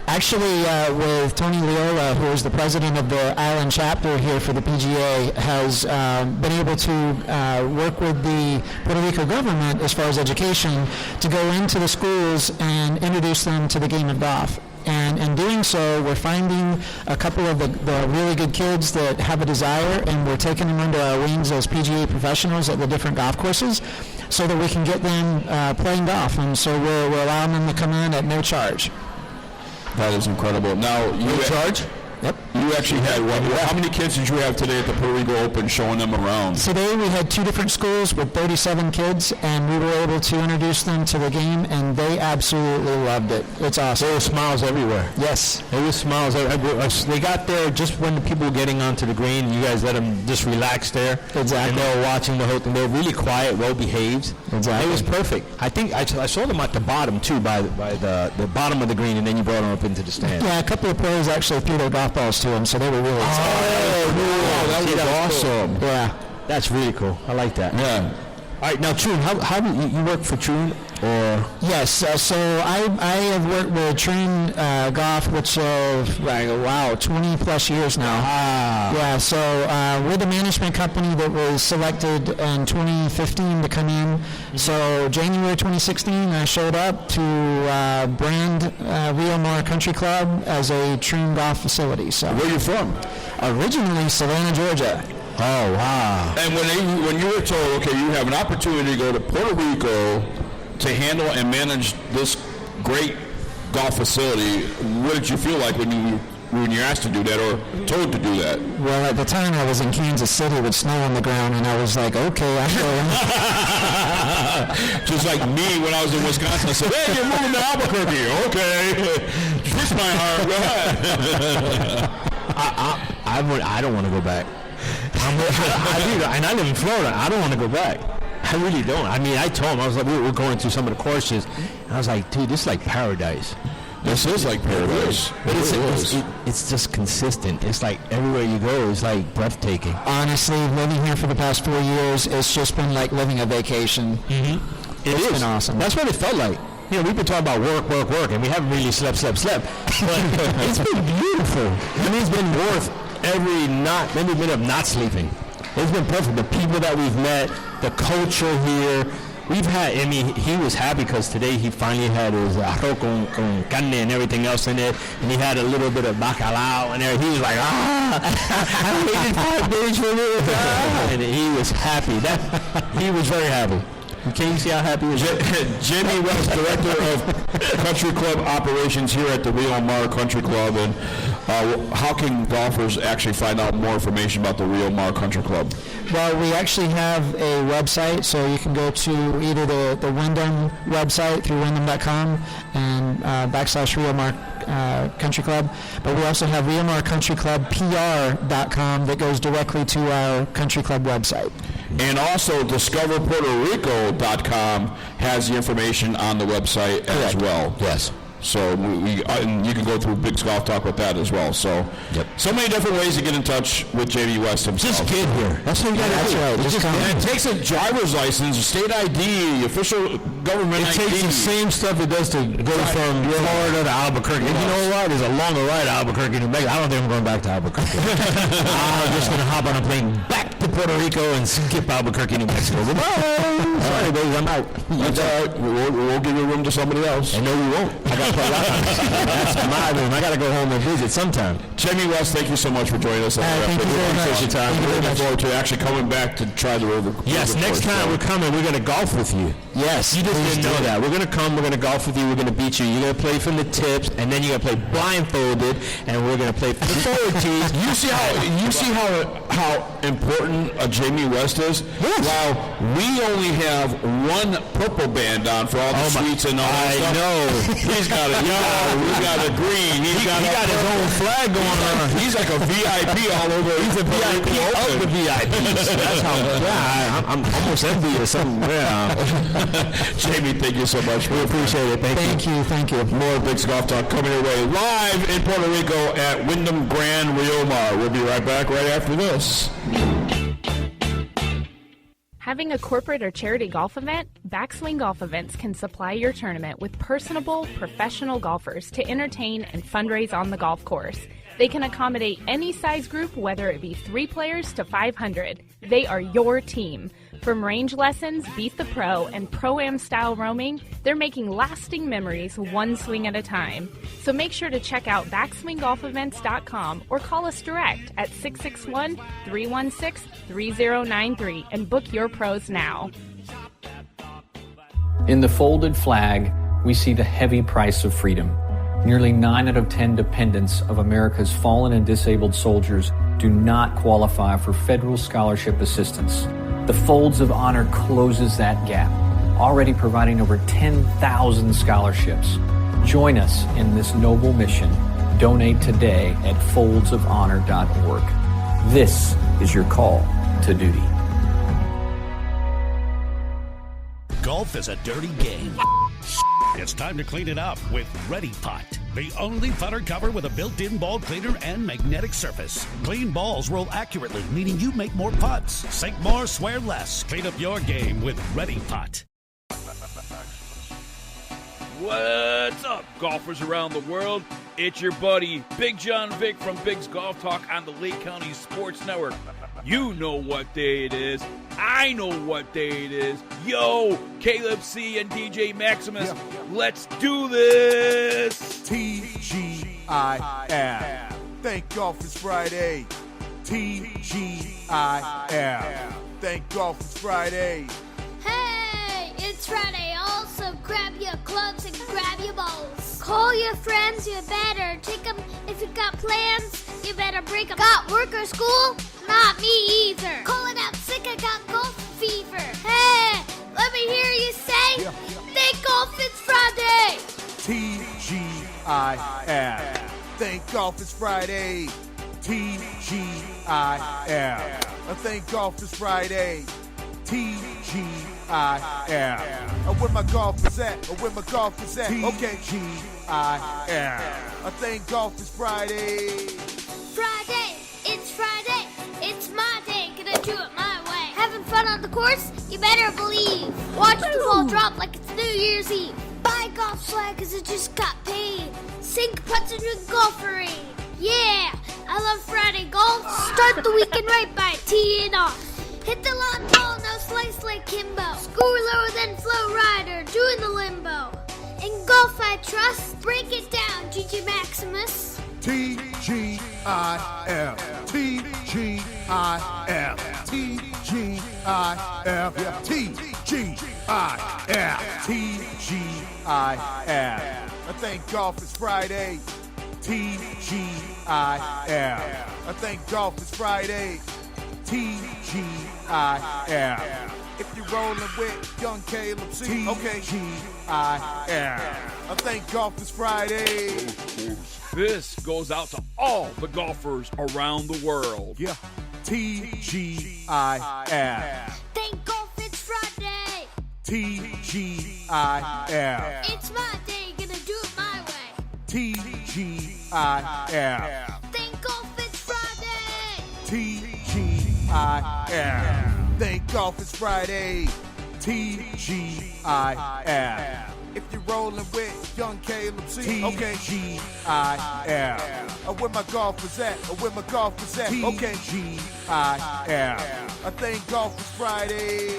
Actually, with Tony Leola, who is the president of the island chapter here for the PGA, has been able to work with the Puerto Rico government as far as education to go into the schools and introduce them to the game of golf. And in doing so, we're finding a couple of the really good kids that have a desire, and we're taking them under our wings as PGA professionals at the different golf courses so that we can get them playing golf. And so we're allowing them to come in at no charge. That is incredible. Now, you charge? Yep. You actually had what? How many kids did you have today at the Puerto Rico Open showing them around? Today we had 2 different schools with 37 kids, and we were able to introduce them to the game, and they absolutely loved it. It's awesome. There were smiles everywhere. Yes. There were smiles. They got there just when the people were getting onto the green. You guys let them just relax there. Exactly. And they were watching the whole thing. They were really quiet, well-behaved. Exactly. It was perfect. I think I saw them at the bottom, too, by the bottom of the green, and then you brought them up into the stand. Yeah, a couple of players actually threw their golf balls to them, so they were really excited. That was awesome. Cool. Yeah. That's really cool. I like that. Yeah. All right, now, Troon, how do you work for Troon? Or yes, so I have worked with Troon Golf, which 20 plus years now. Yeah, so we're the management company that was selected in 2015 to come in. So January 2016, I showed up to brand Rio Mar Country Club as a Troon Golf facility. So where are you from? Originally Savannah, Georgia. Oh, wow. And when you were told, okay, you have an opportunity to go to Puerto Rico to handle and manage this great golf facility, what did you feel like when you're asked to do that or told to do that? Well, at the time I was in Kansas City with snow on the ground, and I was like, okay, I'm going. Just like me when I was in Wisconsin, I said, hey, you're moving to Albuquerque. Okay. Twist my heart. Go ahead. I don't want to go back. And I live in Florida. I don't want to go back. I really don't. I mean, I told him, I was like, we were going through some of the courses, and I was like, dude, this is like paradise. This is like paradise. But it's just consistent. It's like everywhere you go, it's like breathtaking. Honestly, living here for the past 4 years, it's just been like living a vacation. Mm-hmm. It's been awesome. That's what it felt like. You know, we've been talking about work, and we haven't really slept. But it's been beautiful. I mean, it's been worth every minute of not sleeping. It's been perfect. The people that we've met, the culture here. He was happy because today he finally had his arroz con carne and everything else in it, and he had a little bit of bacalao in there. He was like, I waited 5 days for this. And he was happy. He was very happy. Can you see how happy he is? Jamie West, Director of Country Club Operations here at the Rio Mar Country Club. And how can golfers actually find out more information about the Rio Mar Country Club? Well, we actually have a website, so you can go to either the Wyndham website through wyndham.com and / Rio Mar Country Club. But we also have Rio Mar Country Club PR.com that goes directly to our country club website. And also DiscoverPuertoRico.com has the information on the website as well. Yes. So and you can go through Bigg's Golf Talk with that as well. So, so many different ways to get in touch with Jamie West himself. Just get here. That's what you got to do. Right. Just come. It takes a driver's license, state ID, official government It ID. takes the same stuff it does to go from Florida to Albuquerque. And you know what? There's a longer ride to Albuquerque, New Mexico. I don't think I'm going back to Albuquerque. I'm just going to hop on a plane back to Puerto Rico and skip Albuquerque, New Mexico. Goodbye. Sorry, baby, I'm out. That's all right. We'll give you room to somebody else. I know we won't. I got that's my room. I got to go home and visit sometime. Jamie West, thank you so much for joining us. Thank you very much. Your time. We're looking forward to actually coming back to try the river. Yes, next time we're coming. We're going to golf with you. Yes, You just didn't know that. We're going to come. We're going to golf with you. We're going to beat you. You're going to play from the tips, and then you're going to play blindfolded, and we're going to play from the forward tees. You see how important Jamie West is? Yes. While we only have one purple band on for all the suites and all that stuff. I know. He's got a yellow. He's got a green. He got his own flag going on. He's like a VIP all over. He's a VIP of the VIPs. That's how. Yeah, I'm almost envious. Jamie, thank you so much. We appreciate it. Thank you. More Bigg's Golf Talk coming your way live in Puerto Rico at Wyndham Grand Riomar. We'll be right back right after this. Having a corporate or charity golf event? Backswing Golf Events can supply your tournament with personable, professional golfers to entertain and fundraise on the golf course. They can accommodate any size group, whether it be 3 players to 500. They are your team. From range lessons, Beat the Pro, and Pro-Am style roaming, they're making lasting memories one swing at a time. So make sure to check out backswinggolfevents.com or call us direct at 661-316-3093 and book your pros now. In the folded flag, we see the heavy price of freedom. Nearly 9 out of 10 dependents of America's fallen and disabled soldiers do not qualify for federal scholarship assistance. The Folds of Honor closes that gap, already providing over 10,000 scholarships. Join us in this noble mission. Donate today at foldsofhonor.org. This is your call to duty. Golf is a dirty game. It's time to clean it up with Ready Pot, the only putter cover with a built-in ball cleaner and magnetic surface. Clean balls roll accurately, meaning you make more putts. Sink more, swear less. Clean up your game with Ready Pot. What's up, golfers around the world? It's your buddy, Big John Vick from Bigg's Golf Talk on the Lake County Sports Network. You know what day it is. I know what day it is. Yo, Caleb C. and DJ Maximus, let's do this. TGIF. Thank golf it's Friday. TGIF. Thank golf it's Friday. Hey, it's Friday. Also, grab your clubs and grab your balls. Call your friends, you better take them. If you got plans, you better break them. Got work or school? Not me either. Calling out sick, I got golf fever. Hey, let me hear you say, thank golf it's Friday. TGIF. Thank golf it's Friday. TGIF. Thank golf it's Friday. TGIF. Where my golf is at? Where my golf is at? Okay. TGIF. Thank golf is Friday. Friday, it's Friday. It's my day. Gonna do it my way. Having fun on the course? You better believe. Watch the ball drop like it's New Year's Eve. Buy golf swag cause it just got paid. Sink putts and drink golfery. Yeah, I love Friday golf. Start the weekend right by teeing off. Hit the long ball, no slice like Kimbo. Score lower than Flow Rider, doing the limbo. In golf I trust, break it down, GG Maximus. TGIF. TGIF. TGIF. TGIF. TGIF. Thank golf it's Friday. TGIF. I thank golf it's Friday. TGIF. If you're rolling with young Caleb C. Okay. TGIF. I thank golf it's Friday. This goes out to all the golfers around the world. Yeah. TGIF. Thank golf it's Friday. TGIF. It's my day, gonna do it my way. TGIF. Thank golf it's Friday. TGIF. Thank golf it's Friday. TGIF. If you're rolling with young Caleb C, okay. TGIF. Where my golf is at, where my golf is at, okay. TGIF. I thank golf is Friday.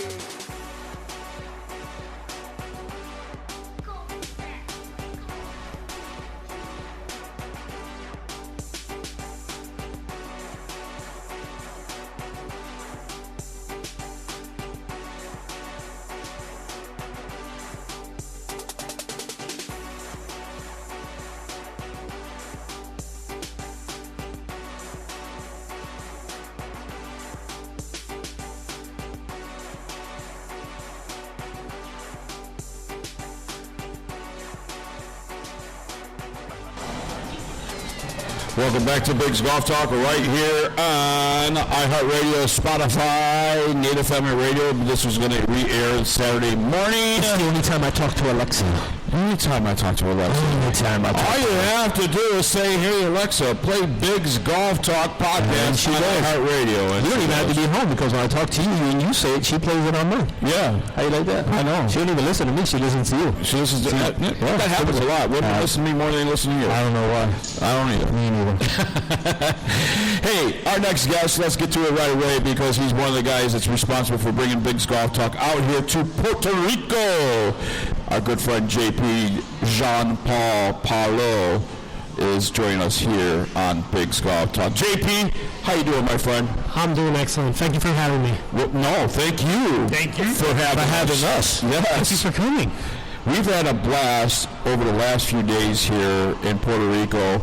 Welcome back to Bigg's Golf Talk right here on iHeartRadio, Spotify, Native Family Radio. This was going to re-air Saturday morning. It's the only time I talk to Alexa. Anytime I talk to Alexa. All you have to do is say, hey, Alexa, play Bigg's Golf Talk podcast on iHeartRadio. You don't even have to be home because when I talk to you and you say it, she plays it on me. Yeah. How you like that? I know. She don't even listen to me. She listens to you. She listens to that. Yeah. That happens a lot. Women listen to me more than they listen to you. I don't know why. I don't either. Me neither. Hey, our next guest, let's get to it right away because he's one of the guys that's responsible for bringing Bigg's Golf Talk out here to Puerto Rico. Our good friend JP Jean-Paul Parlo is joining us here on Bigg's Golf Talk. JP, how you doing, my friend? I'm doing excellent. Thank you for having me. Well, no, thank you. Thank you for having us. Yes. Thank you for coming. We've had a blast over the last few days here in Puerto Rico.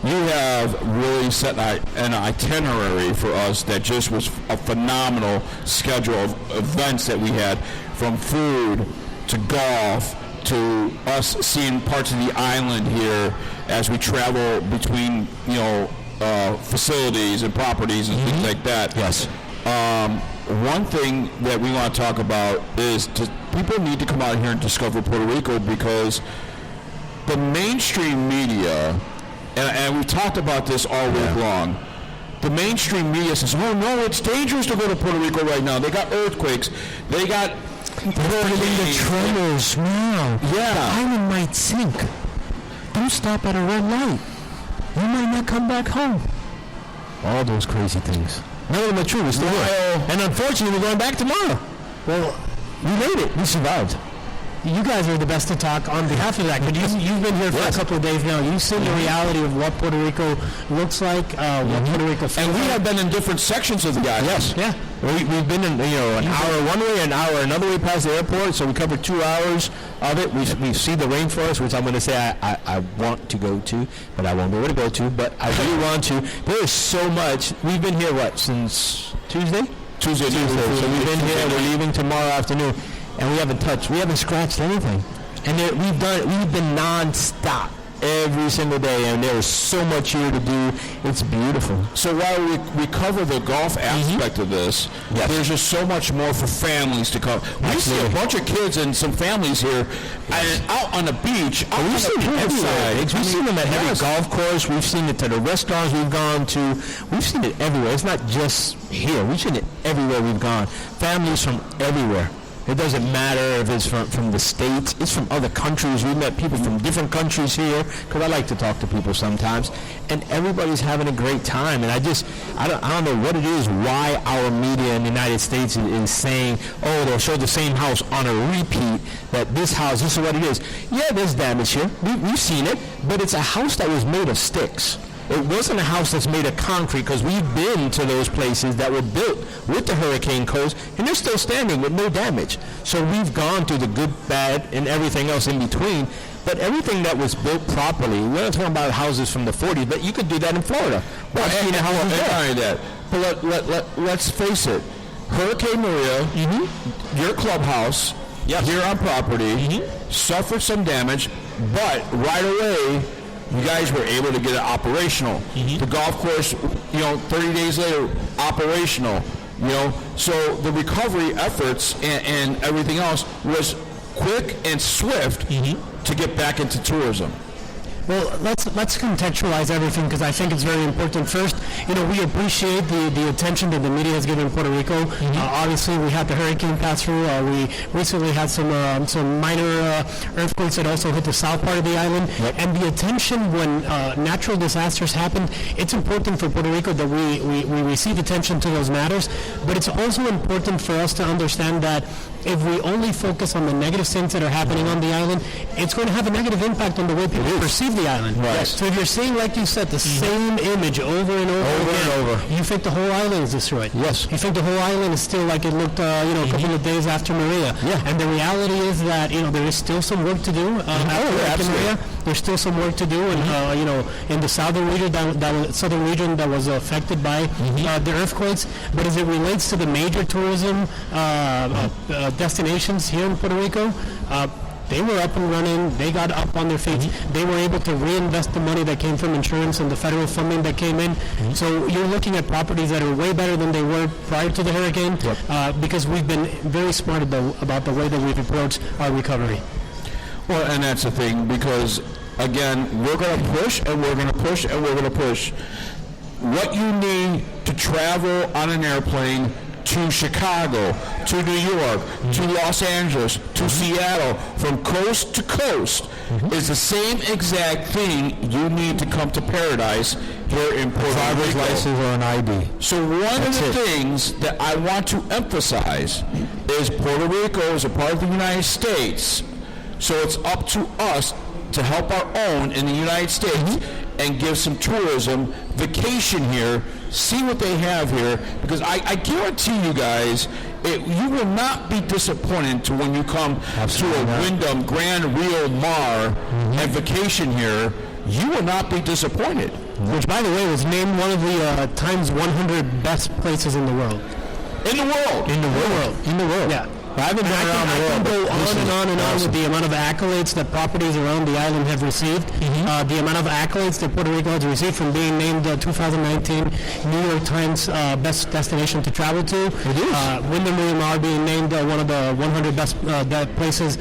You have really set an itinerary for us that just was a phenomenal schedule of events that we had, from food to golf to us seeing parts of the island here as we travel between, facilities and properties and things like that. Yes. One thing that we want to talk about is people need to come out here and discover Puerto Rico because the mainstream media, and we've talked about this all week long, the mainstream media says, oh no, it's dangerous to go to Puerto Rico right now. They got earthquakes. They got the tremors. Wow. Yeah. The island might sink. Don't stop at a red light. You might not come back home. All those crazy things. None of them are true. We're still here. And unfortunately, we're going back tomorrow. Well, we made it. We survived. You guys are the best to talk on behalf of that. But you've been here for a couple of days now. You've seen the reality of what Puerto Rico looks like, what Puerto Rico feels like. And we have been in different sections of the island. Yes. Yeah. We've been in, an hour one way, an hour another way past the airport, so we covered 2 hours of it. We see the rainforest, which I'm going to say I want to go to, but I won't be able to go to, but I really want to. There is so much. We've been here, since Tuesday? Tuesday. So we've been here, we're leaving tomorrow afternoon, and we haven't scratched anything. And we've been non-stop every single day, and there is so much here to do. It's beautiful. So while we cover the golf aspect of this, there's just so much more for families to come. We see a bunch of kids and some families here and out on the beach. We've seen it everywhere. We've seen them at every golf course. We've seen it to the restaurants we've gone to. We've seen it everywhere. It's not just here. We've seen it everywhere we've gone. Families from everywhere. It doesn't matter if it's from the States. It's from other countries. We met people from different countries here because I like to talk to people sometimes. And everybody's having a great time. And I don't know what it is, why our media in the United States is saying, oh, they'll show the same house on a repeat, that this house, this is what it is. Yeah, there's damage here. We've seen it. But it's a house that was made of sticks. It wasn't a house that's made of concrete, because we've been to those places that were built with the hurricane codes, and they're still standing with no damage. So we've gone through the good, bad, and everything else in between. But everything that was built properly, we're not talking about houses from the 40s, but you could do that in Florida. Well, but let's face it. Hurricane Maria, your clubhouse, here on property, suffered some damage, but right away, you guys were able to get it operational. The golf course, 30 days later, operational. So the recovery efforts and everything else was quick and swift to get back into tourism. Well, let's contextualize everything because I think it's very important. First, we appreciate the attention that the media has given Puerto Rico. Obviously, we had the hurricane pass through. We recently had some minor earthquakes that also hit the south part of the island. And the attention when natural disasters happen, it's important for Puerto Rico that we receive attention to those matters. But it's also important for us to understand that if we only focus on the negative things that are happening on the island, it's going to have a negative impact on the way people perceive the island. Right. So if you're seeing, like you said, the same image over and over, you think the whole island is destroyed. Yes. You think the whole island is still like it looked, a couple of days after Maria. Yeah. And the reality is that, there is still some work to do after Maria. There's still some work to do, and in the southern region that was affected by the earthquakes. But as it relates to the major tourism destinations here in Puerto Rico, they were up and running. They got up on their feet. They were able to reinvest the money that came from insurance and the federal funding that came in. So you're looking at properties that are way better than they were prior to the hurricane, because we've been very smart about the way that we've approached our recovery. Well, and that's the thing, because, again, we're going to push, and we're going to push, and we're going to push. What you need to travel on an airplane to Chicago, to New York, to Los Angeles, to Seattle, from coast to coast, is the same exact thing you need to come to Paradise here in Puerto Rico. Driver's license or an ID. So one of the things that I want to emphasize is Puerto Rico is a part of the United States, so it's up to us to help our own in the United States and give some tourism, vacation here, see what they have here, because I guarantee you guys, you will not be disappointed to when you come to a Wyndham Grand Rio Mar and vacation here. You will not be disappointed. Which, by the way, was named one of the Times 100 best places in the world. In the world? In the world. Yeah. I haven't been around the world. I can go on and on with the amount of accolades that properties around the island have received. The amount of accolades that Puerto Rico has received from being named 2019 New York Times best destination to travel to. Wyndham Rio Mar being named one of the 100 best places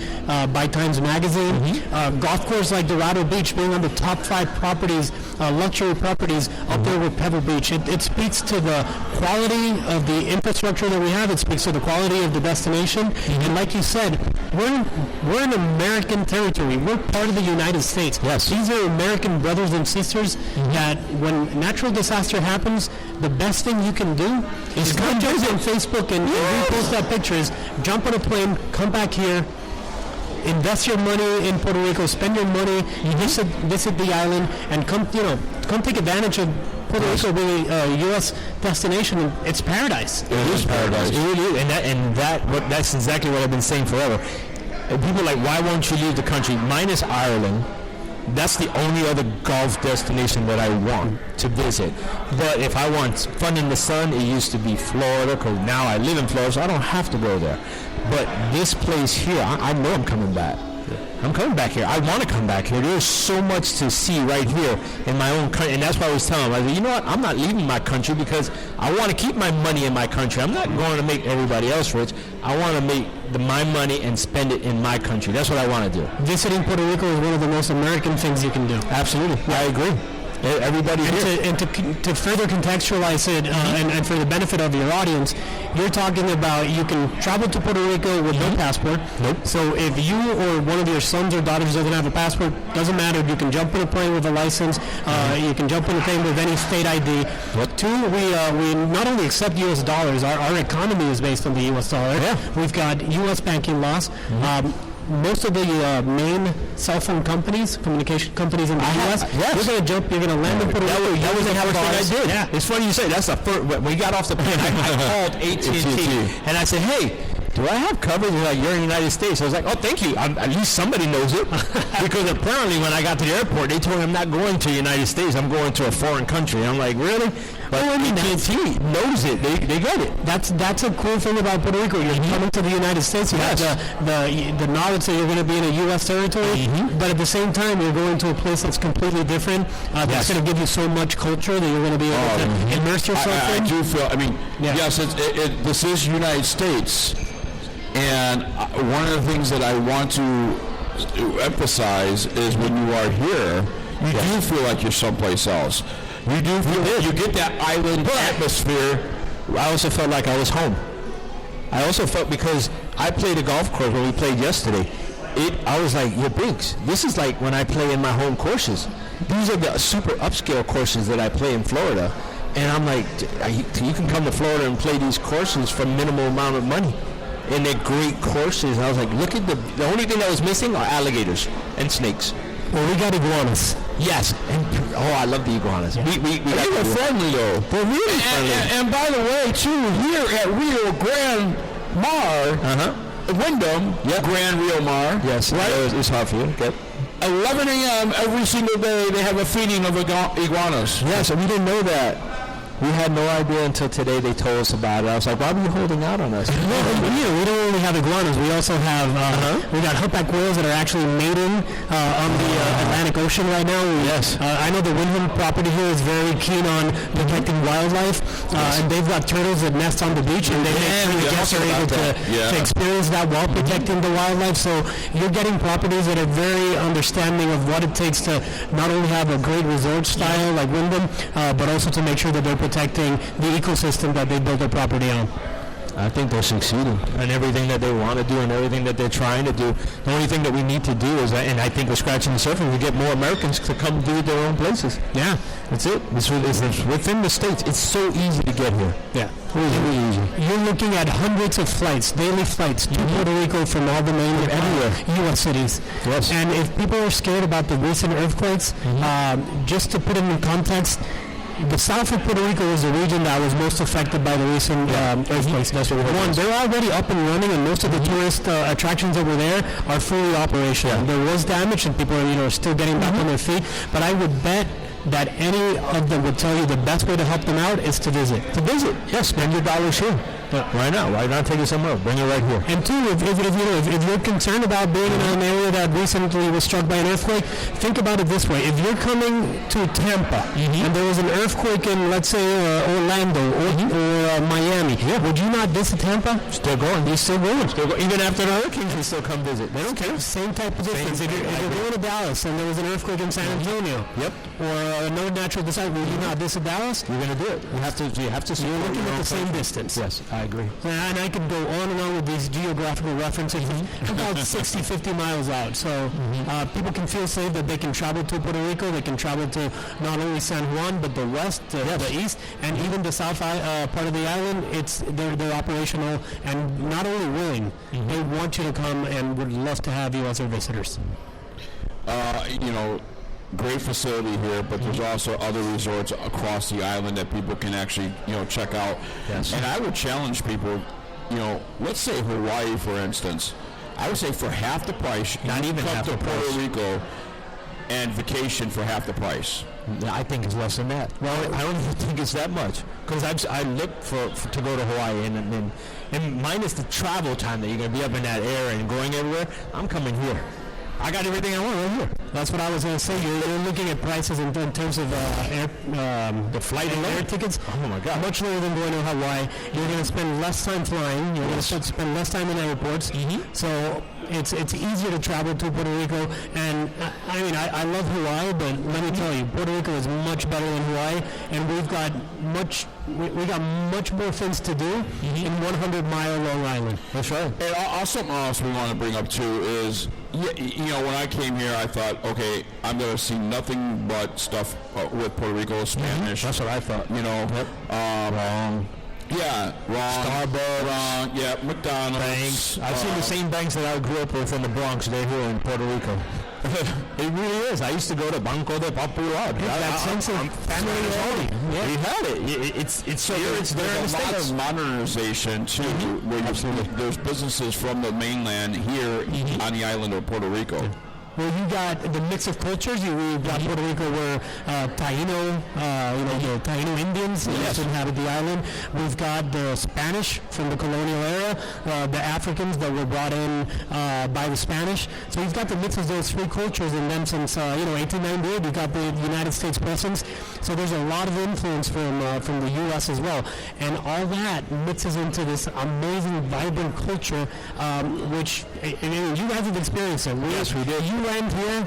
by Times Magazine. Golf course like Dorado Beach being on the top 5 properties, luxury properties up there with Pebble Beach. It speaks to the quality of the infrastructure that we have. It speaks to the quality of the destination. And like you said, we're in American territory. We're part of the United States. Yes. These are American brothers and sisters that when natural disaster happens, the best thing you can do is come jump on Facebook and repost that pictures, jump on a plane, come back here, invest your money in Puerto Rico, spend your money, visit the island, and come take advantage of Puerto Rico being a U.S. destination. It's paradise. It is paradise. It really is, and that's exactly what I've been saying forever. And people are like, why won't you leave the country? Minus Ireland, that's the only other golf destination that I want to visit. But if I want fun in the sun, it used to be Florida, because now I live in Florida, so I don't have to go there. But this place here, I know I'm coming back. I'm coming back here. I want to come back here. There's so much to see right here in my own country. And that's why I was telling them, I said, you know what? I'm not leaving my country because I want to keep my money in my country. I'm not going to make everybody else rich. I want to make my money and spend it in my country. That's what I want to do. Visiting Puerto Rico is one of the most American things you can do. Absolutely. I agree. Everybody here. And to further contextualize it, and for the benefit of your audience, you're talking about you can travel to Puerto Rico with no passport. Nope. So if you or one of your sons or daughters doesn't have a passport, doesn't matter. You can jump on a plane with a license. You can jump on a plane with any state ID. Yep. 2, we not only accept U.S. dollars. Our economy is based on the U.S. dollar. Yeah. We've got U.S. banking laws. Most of the main cell phone companies, communication companies in the U.S., you're going to jump, you're going to land in Puerto Rico. That was the first thing I did. Yeah. It's funny you say that's the first. When we got off the plane, I called AT&T, and I said, hey, do I have coverage? They're like, you're in the United States. I was like, oh, thank you. At least somebody knows it. Because apparently when I got to the airport, they told me I'm not going to the United States. I'm going to a foreign country. I'm like, really? But AT&T knows it. They get it. That's a cool thing about Puerto Rico. You're coming to the United States. You have the knowledge that you're going to be in a U.S. territory, but at the same time, you're going to a place that's completely different. That's going to give you so much culture that you're going to be able to immerse yourself in. I do feel, yes, this is United States. And one of the things that I want to emphasize is when you are here, You do feel like you're someplace else. You do feel you get that island atmosphere. I also felt like I was home. I also felt because I played a golf course when we played yesterday. I was like, yo, Biggs, this is like when I play in my home courses. These are the super upscale courses that I play in Florida. And I'm like, you can come to Florida and play these courses for minimal amount of money. And they're great courses. I was like, look at the only thing that was missing are alligators and snakes. Well, we got iguanas. Yes. And, I love the iguanas. We were friendly, though. They're really friendly. And by the way, too, here at Rio Grande Mar, Wyndham, Grand Rio Mar. Yes, right? It's hard for you. Okay. 11 a.m. every single day, they have a feeding of iguanas. Yes, and we didn't know that. We had no idea until today they told us about it. I was like, why were you holding out on us? We don't only have iguanas. We also have, we got humpback whales that are actually mating on the Atlantic Ocean right now. Yes. I know the Wyndham property here is very keen on protecting wildlife, and they've got turtles that nest on the beach, and they make sure the guests are able to experience that while protecting the wildlife. So you're getting properties that are very understanding of what it takes to not only have a great resort style like Wyndham, but also to make sure that they're protecting the ecosystem that they built their property on. I think they're succeeding in everything that they want to do and everything that they're trying to do. The only thing that we need to do is, and I think we're scratching the surface, we get more Americans to come do their own places. Yeah, that's it. It's within the states. It's so easy to get here. Yeah, really easy. You're looking at hundreds of flights, daily flights to Puerto Rico from all the main everywhere U.S. cities. Yes. And if people are scared about the recent earthquakes, just to put it in context, the south of Puerto Rico is the region that was most affected by the recent earthquakes. That's what we heard. One, they're already up and running, and most of the tourist attractions that were there are fully operational. Yeah. There was damage, and people are still getting back on their feet. But I would bet that any of them would tell you the best way to help them out is to visit. Yes, spend your dollars here. Why not? Why not take it somewhere else? Bring it right here. And two, if you're concerned about being in an area that recently was struck by an earthquake, think about it this way. If you're coming to Tampa and there was an earthquake in, let's say, Orlando or Miami, would you not visit Tampa? Still going. They're still going. Even after the hurricane, they still come visit. They don't care. Same type of difference. If you're going to Dallas and there was an earthquake in San Antonio, or another natural disaster, will you not visit Dallas? You're going to do it. You have to. You're looking at the same distance. Yes, I agree. And I could go on and on with these geographical references about 60, 50 miles out. So people can feel safe that they can travel to Puerto Rico. They can travel to not only San Juan, but the west, the east, and even the south part of the island. They're operational and not only willing, they want you to come and would love to have you as their visitors. Great facility here, but there's also other resorts across the island that people can actually, check out. Yes. And I would challenge people, let's say Hawaii, for instance. I would say for half the price, not even half the price, Puerto Rico and vacation for half the price. I think it's less than that. Well, I don't even think it's that much, because I look for to go to Hawaii, and minus the travel time that you're going to be up in that area and going everywhere, I'm coming here. I got everything I want right here. That's what I was going to say. You're looking at prices in terms of the flight and air tickets. Oh my God! Much lower than going to Hawaii. You're going to spend less time flying. You're going to spend less time in airports. So it's easier to travel to Puerto Rico. And I love Hawaii, but let me tell you, Puerto Rico is much better than Hawaii, and we've got much more things to do in 100-mile Long Island. That's right. And something else we want to bring up too is, when I came here, I thought, okay, I'm going to see nothing but stuff with Puerto Rico, Spanish. That's what I thought. Wrong. Yeah, wrong. Starbucks. Wrong. Yeah, McDonald's. Banks. I've seen the same banks that I grew up with in the Bronx. They're here in Puerto Rico. It really is. I used to go to Banco de Popular. That sense of family. Yeah. We had it. It's so here. It's there in the States. States. A lot of modernization too, where there's businesses from the mainland here on the island of Puerto Rico. Well, you got the mix of cultures. You've got Puerto Rico where Taino, the Taino Indians used to inhabit the island. We've got the Spanish from the colonial era, the Africans that were brought in by the Spanish. So you've got the mix of those three cultures, and then since 1898, you've got the United States presence. So there's a lot of influence from the U.S. as well, and all that mixes into this amazing, vibrant culture, which you guys have experienced it. Yes, we did. You end here,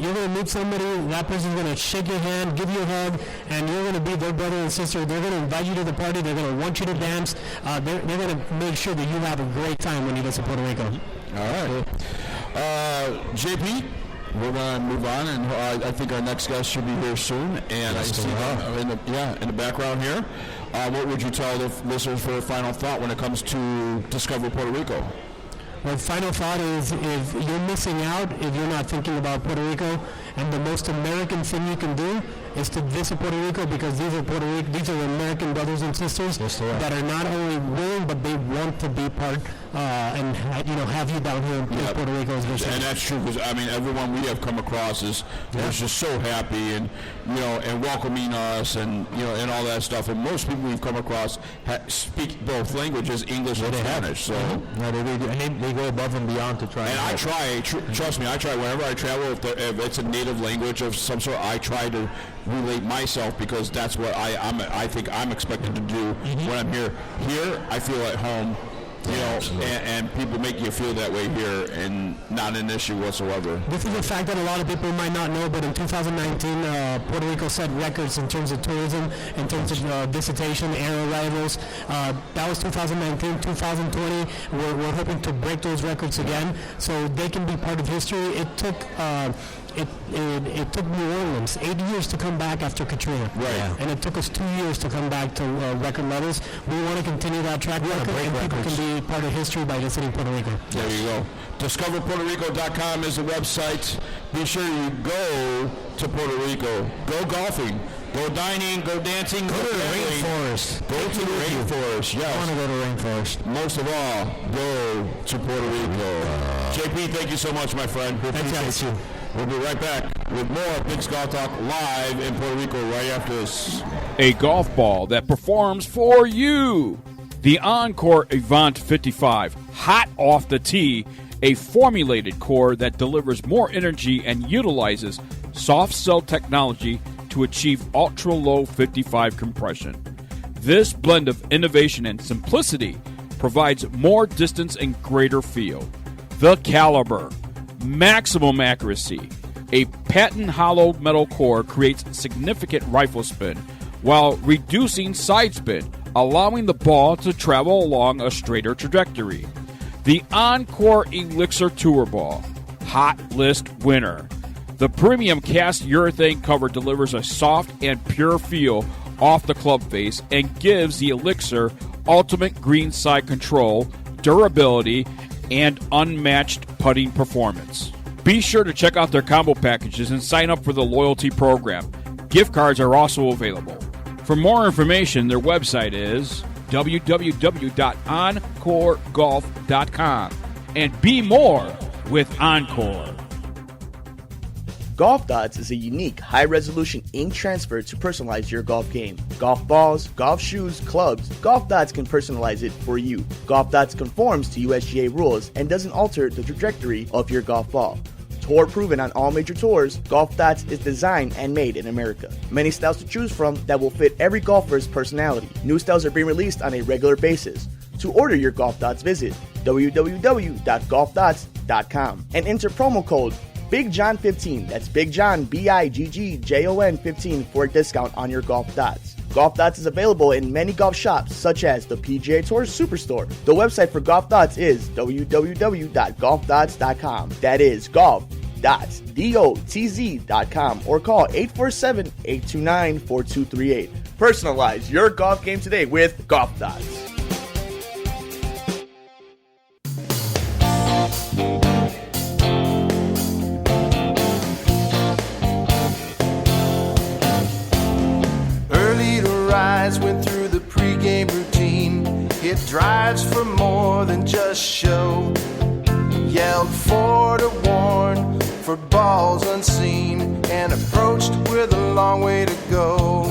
you're going to meet somebody, that person's going to shake your hand, give you a hug, and you're going to be their brother and sister. They're going to invite you to the party. They're going to want you to dance. They're going to make sure that you have a great time when you get to Puerto Rico. All right. JP, we're going to move on, and I think our next guest should be here soon. And I see in the background here. What would you tell the listeners for a final thought when it comes to Discover Puerto Rico? My final thought is, if you're missing out, if you're not thinking about Puerto Rico, and the most American thing you can do is to visit Puerto Rico, because these are American brothers and sisters that are not only willing, but they want to be part and have you down here in Puerto Rico as visitor. And that's true, because everyone we have come across is just so happy and and welcoming us and and all that stuff. And most people we've come across speak both languages, English and Spanish. So they go above and beyond to try. And I try. Trust me, I try whenever I travel. If it's a native language of some sort, I try to relate myself, because that's what I think I'm expected to do when I'm here. Here, I feel at home. And people make you feel that way here, and not an issue whatsoever. This is a fact that a lot of people might not know, but in 2019, Puerto Rico set records in terms of tourism, in terms of visitation, air arrivals. That was 2019. 2020, we're hoping to break those records again, so they can be part of history. It took New Orleans 8 years to come back after Katrina. Right. And it took us 2 years to come back to record levels. We want to continue that track record, and people can be part of history by visiting Puerto Rico. There you go. DiscoverPuertoRico.com is the website. Be sure you go to Puerto Rico. Go golfing. Go dining. Go dancing. Go to the rainforest. Go to the rainforest. Yes. I want to go to the rainforest. Most of all, go to Puerto Rico. JP, thank you so much, my friend. Thanks, you. We'll be right back with more Bigg's Golf Talk live in Puerto Rico right after this. A golf ball that performs for you. The Encore Avant 55, hot off the tee, a formulated core that delivers more energy and utilizes soft cell technology to achieve ultra-low 55 compression. This blend of innovation and simplicity provides more distance and greater feel. The Caliber, maximum accuracy. A patent hollow metal core creates significant rifle spin while reducing side spin, allowing the ball to travel along a straighter trajectory. The Encore Elixir Tour Ball, hot list winner. The premium cast urethane cover delivers a soft and pure feel off the club face and gives the Elixir ultimate greenside control, durability, and unmatched putting performance. Be sure to check out their combo packages and sign up for the loyalty program. Gift cards are also available. For more information, their website is www.encoregolf.com. And be more with Encore. Golf Dots is a unique, high-resolution ink transfer to personalize your golf game. Golf balls, golf shoes, clubs, Golf Dots can personalize it for you. Golf Dots conforms to USGA rules and doesn't alter the trajectory of your golf ball. Tour proven on all major tours, Golf Dots is designed and made in America. Many styles to choose from that will fit every golfer's personality. New styles are being released on a regular basis. To order your Golf Dots, visit www.golfdots.com and enter promo code BIGJOHN15, that's Big John, BIGGJON 15 for a discount on your Golf Dots. Golf Dots is available in many golf shops, such as the PGA Tour Superstore. The website for Golf Dots is www.golfdots.com. That is golf.dots.com, or call 847-829-4238. Personalize your golf game today with Golf Dots. Went through the pregame routine. Hit drives for more than just show. Yelled for to warn for balls unseen, and approached with a long way to go.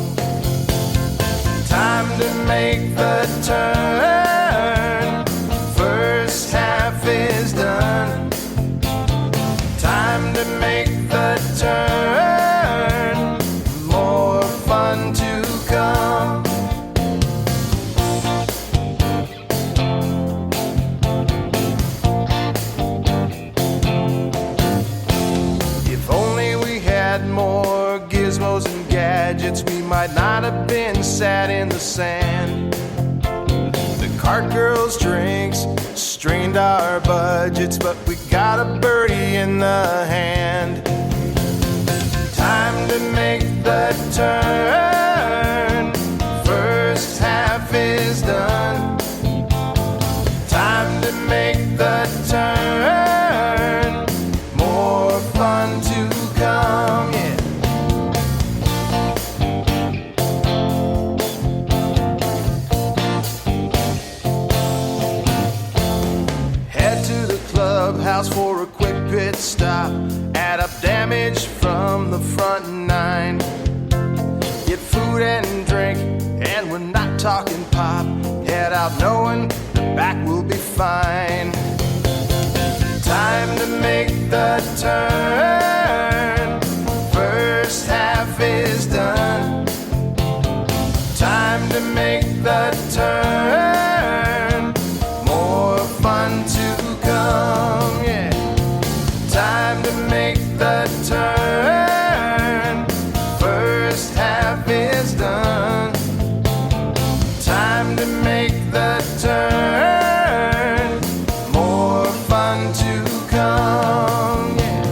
Time to make the turn. First half is done. Time to make the turn. More fun to come. gizmos and gadgets, we might not have been sat in the sand. The cart girls' drinks strained our budgets, but we got a birdie in the hand. Time to make the turn. First half is done. Time to make the turn. More fun to come, yeah. Head to the clubhouse for a quick pit stop. Add up damage from the front nine. Get food and drink, and we're not talking pop. Head out knowing the back will be fine. Time to make the turn. First half is done. Time to make the turn. More fun to come, yeah. Time to make the turn. First half is done. Time to make the turn. More fun to come, yeah.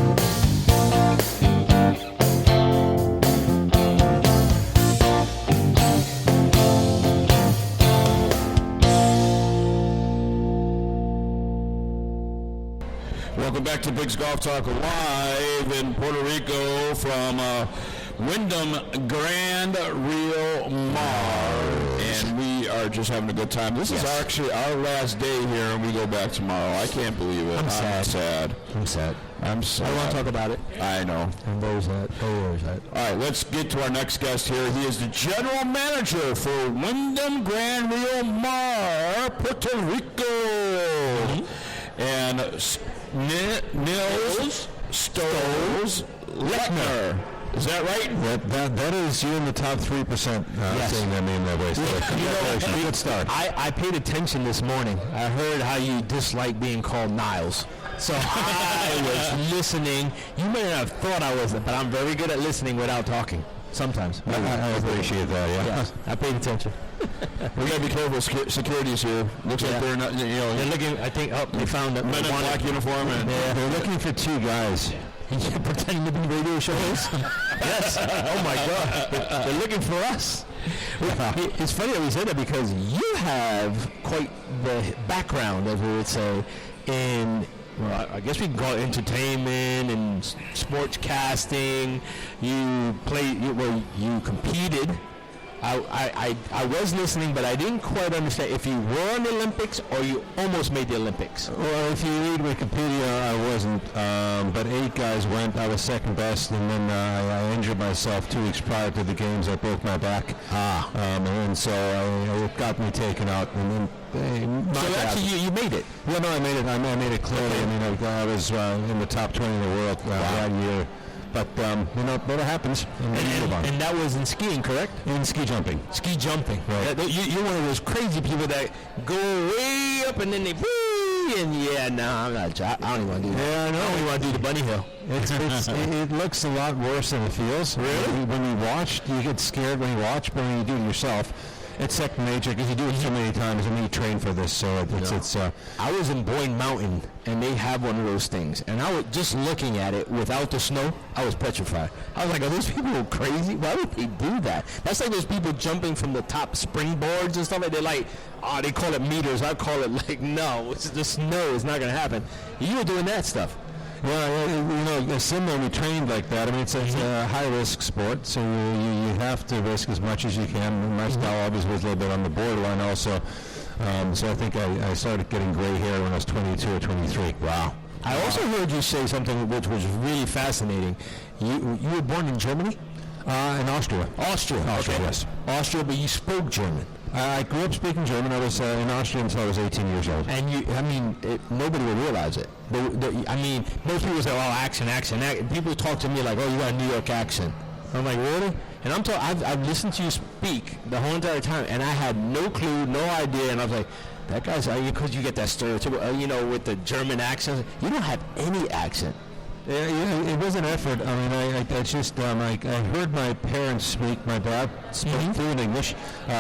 Welcome back to Bigg's Golf Talk live in Puerto Rico from Wyndham Grand Rio Mar. And we are just having a good time. This is actually our last day here, and we go back tomorrow. I can't believe it. I'm sad. I'm sad. I don't want to talk about it. I know. And there's that. There's that. All right, let's get to our next guest here. He is the general manager for Wyndham Grand Rio Mar, Puerto Rico. And Nils Stoles Lechner. Is that right? That is you in the top 3% saying that name that way. So good start. I paid attention this morning. I heard how you dislike being called Niles. So I was listening. You may not have thought I wasn't, but I'm very good at listening without talking. Sometimes. I appreciate that, yeah. Yes, I paid attention. We gotta be careful. Security's here. Looks like they're not. They're looking. I think. Oh, they found that men in black uniform. And they're looking for two guys. Pretending to be radio shows. Yes. Oh my God. They're looking for us. It's funny that we say that because you have quite the background, as we would say, in. Well, I guess we can call it entertainment and sports casting. You competed. I was listening, but I didn't quite understand if you were in the Olympics or you almost made the Olympics. Well, if you read Wikipedia, I wasn't. But 8 guys went. I was second best, and then I injured myself 2 weeks prior to the games. I broke my back. And so it got me taken out. And then so actually, you made it. Well, no, I made it. I made it clearly. I mean, I was in the top 20 in the world that year. But, what happens. And that was in skiing, correct? In ski jumping. Ski jumping. Right. You're one of those crazy people that go way up and then they whee, and I'm not. I don't even want to do that. Yeah, I know. I don't even want to do the bunny hill. It looks a lot worse than it feels. Really? When you watch, you get scared when you watch, but when you do it yourself, it's second nature because you do it so many times and you train for this. So it's. I was in Boyne Mountain and they have one of those things, and I was just looking at it without the snow. I was petrified. I was like, "Are those people crazy? Why would they do that?" That's like those people jumping from the top springboards and stuff like. They're like, "Oh, they call it meters. I call it like no. It's the snow. It's not gonna happen." You were doing that stuff. Well, similar, we trained like that. I mean, it's a high-risk sport, so you have to risk as much as you can. My style obviously was a little bit on the borderline also. So I think I started getting gray hair when I was 22 or 23. Wow. I also heard you say something which was really fascinating. You were born in Germany? In Austria. Austria, okay. Yes. Austria, but you spoke German. I grew up speaking German. I was in Austria until I was 18 years old. And nobody would realize it. Most people say, "Oh, accent." People talk to me like, "Oh, you got a New York accent." I'm like, "Really?" And I've listened to you speak the whole entire time, and I had no clue, no idea. And I was like, "That guy's," because you get that stereotypical, with the German accent. You don't have any accent. Yeah, it was an effort. I mean, I just I heard my parents speak. My dad spoke fluent English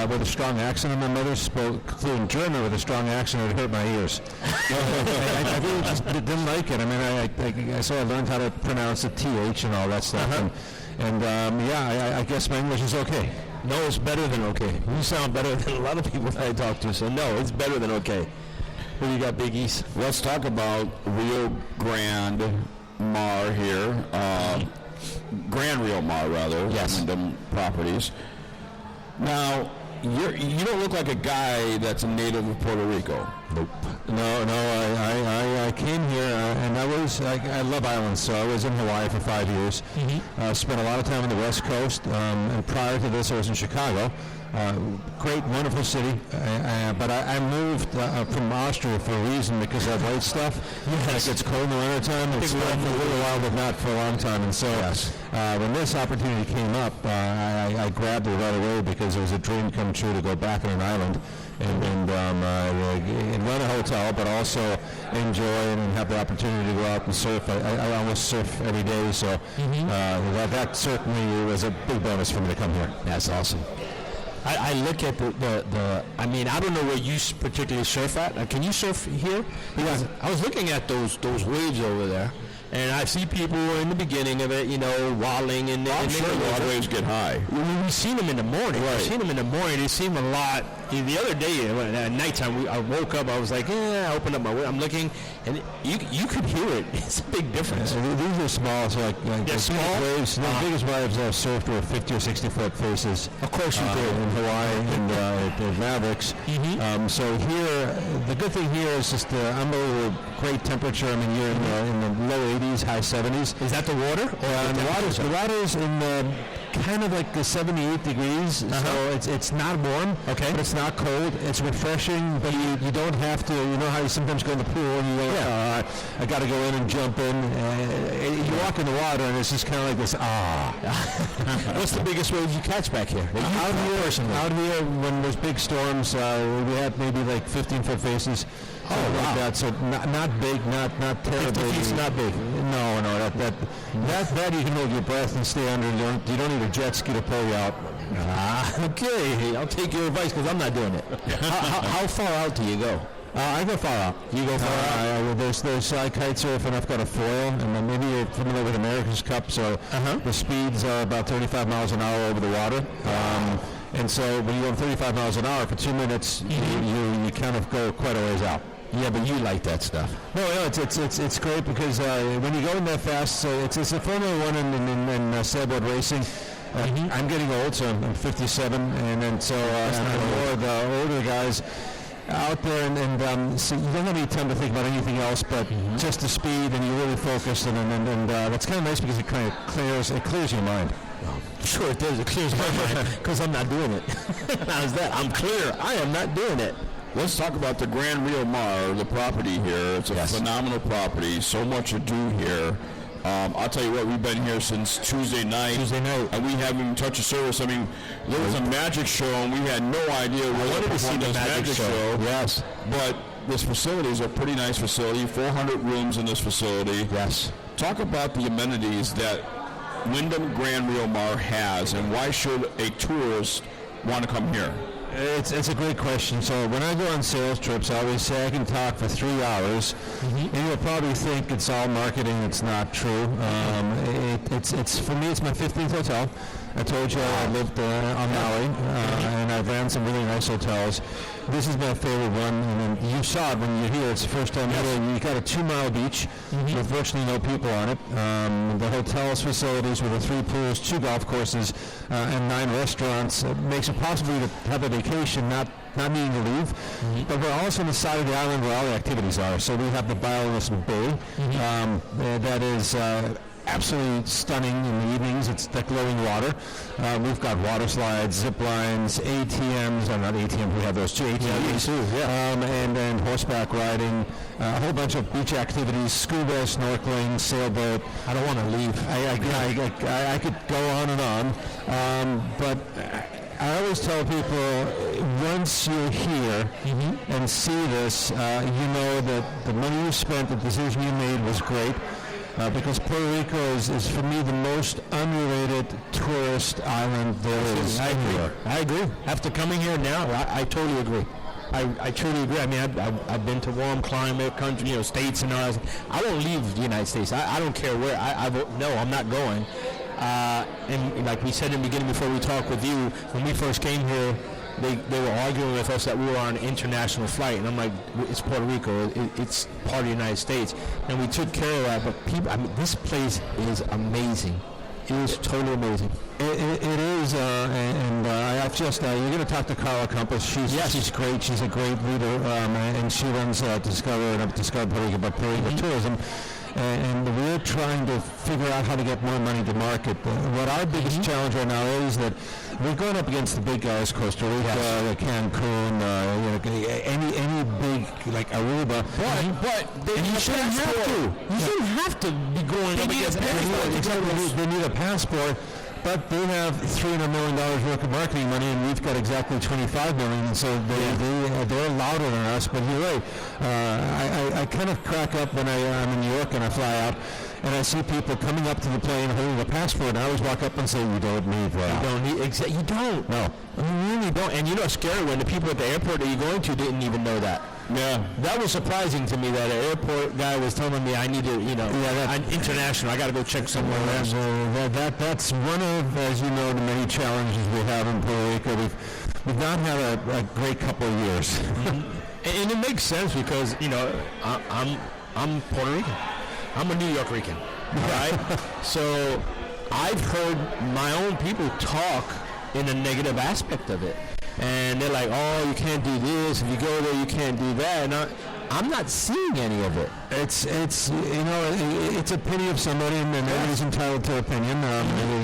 with a strong accent, and my mother spoke fluent German with a strong accent. It hurt my ears. I really just didn't like it. I mean, so I learned how to pronounce the TH and all that stuff. And I guess my English is okay. No, it's better than okay. You sound better than a lot of people that I talk to, so no, it's better than okay. Who you got, Big East? Let's talk about Rio Grande Mar here. Grand Rio Mar, rather. Yes. Wyndham Properties. Now, you don't look like a guy that's a native of Puerto Rico. Nope. No. I came here, and I love islands, so I was in Hawaii for 5 years. Spent a lot of time on the West Coast, and prior to this, I was in Chicago. Great, wonderful city, but I moved from Austria for a reason, because of white stuff. Yes. It gets cold in the wintertime. It's fun for a little while, but not for a long time. And so when this opportunity came up, I grabbed it right away, because it was a dream come true to go back on an island and run a hotel, but also enjoy and have the opportunity to go out and surf. I almost surf every day, so that certainly was a big bonus for me to come here. That's awesome. I look at I mean, I don't know where you particularly surf at. Can you surf here? Because I was looking at those waves over there, and I see people in the beginning of it, waddling, and I'm sure those waves get high. We've seen them in the morning. Right. We've seen them in the morning. They seem a lot. The other day, at nighttime, I woke up. I was like, I opened up my window. I'm looking, and you could hear it. It's a big difference. These are small, so they're small waves. The biggest waves I've surfed were 50 or 60 foot faces. Of course you did in Hawaii and the Mavericks. So here, the good thing here is just the unbelievable great temperature. I mean, you're in the low 80s, high 70s. Is that the water? The water's in the kind of like the 78 degrees, so it's not warm, but it's not cold. It's refreshing, but you don't have to. You know how you sometimes go in the pool and you go, I got to go in and jump in. You walk in the water and it's just kind of like this. What's the biggest wave you catch back here? Out here, when there's big storms, we have maybe like 15-foot faces. Wow. Like that. So not big, not terribly. 50 feet's not big. No, that you can hold your breath and stay under. You don't need a jet ski to pull you out. Okay, I'll take your advice, because I'm not doing it. How far out do you go? I go far out. You go far out? There's kite surf, and I've got a foil, and then maybe you're familiar with America's Cup, so the speeds are about 35 miles an hour over the water. And so when you go 35 miles an hour for 2 minutes, you kind of go quite a ways out. Yeah, but you like that stuff. No, it's great, because when you go in that fast, so it's a Formula One in sailboat racing. I'm getting old, so I'm 57, and then so more of the older guys out there, and so you don't have any time to think about anything else but just the speed, and you're really focused, and that's kind of nice, because it kind of clears your mind. Sure it does. It clears my mind, because I'm not doing it. How's that? I'm clear. I am not doing it. Let's talk about the Grand Rio Mar, the property here. It's a phenomenal property. So much to do here. I'll tell you what, we've been here since Tuesday night. And we haven't even touched the service. I mean, there was a magic show, and we had no idea where wanted to see the magic show. Yes. But this facility is a pretty nice facility, 400 rooms in this facility. Yes. Talk about the amenities that Wyndham Grand Rio Mar has, and why should a tourist want to come here? It's a great question. So when I go on sales trips, I always say I can talk for 3 hours, and you'll probably think it's all marketing. It's not true. It's for me, it's my 15th hotel. I told you I lived on Maui, and I've ran some really nice hotels. This is my favorite one, and you saw it when you're here. It's the first time ever. You got a 2-mile beach with virtually no people on it. The hotel's facilities with the 3 pools, 2 golf courses, and 9 restaurants. It makes it possible to have a vacation, not needing to leave. But we're also on the side of the island where all the activities are. So we have the Biolism Bay. That is absolutely stunning in the evenings. It's the glowing water. We've got water slides, zip lines, ATMs. Not ATMs, we have those too. ATVs, and horseback riding, a whole bunch of beach activities, scuba, snorkeling, sailboat. I don't want to leave. I could go on and on, but I always tell people, once you're here and see this, you know that the money you spent, the decision you made was great. because Puerto Rico is for me the most underrated tourist island there is. I agree. After coming here now, I totally agree. I truly agree. I mean, I've been to warm climate country, states and all that. I won't leave the United States. I don't care where. No, I'm not going. And like we said in the beginning before we talked with you, when we first came here, they were arguing with us that we were on an international flight, and I'm like, it's Puerto Rico, it's part of the United States, and we took care of that. But people, I mean, this place is amazing. It is totally amazing. It is, and I've just, you're going to talk to Carla Compass. She's great. She's a great leader, and she runs Discover Puerto Rico, but Puerto Rico Tourism. And we're trying to figure out how to get more money to market. What our biggest challenge right now is that we're going up against the big guys, Costa Rica, Cancun, any big, like Aruba. But you shouldn't have to. You shouldn't have to be going up against everybody. They need a passport. But they have $300 million worth of marketing money, and we've got exactly $25 million. So they're louder than us. But you're right. I kind of crack up when I'm in New York and I fly out, and I see people coming up to the plane holding a passport. And I always walk up and say, "You don't need that. You don't need You don't. No, you really don't." And it's scary when the people at the airport that you're going to didn't even know that. Yeah, that was surprising to me that an airport guy was telling me I need to, I'm international. I got to go check somewhere else. That's one of, as you know, the many challenges we have in Puerto Rico. We've not had a great couple of years, and it makes sense because I'm Puerto Rican. I'm a New York Rican, right? So I've heard my own people talk in a negative aspect of it. And they're like, "Oh, you can't do this. If you go there, you can't do that." And I'm not seeing any of it. It's it's a pity of somebody, and everybody's entitled to opinion.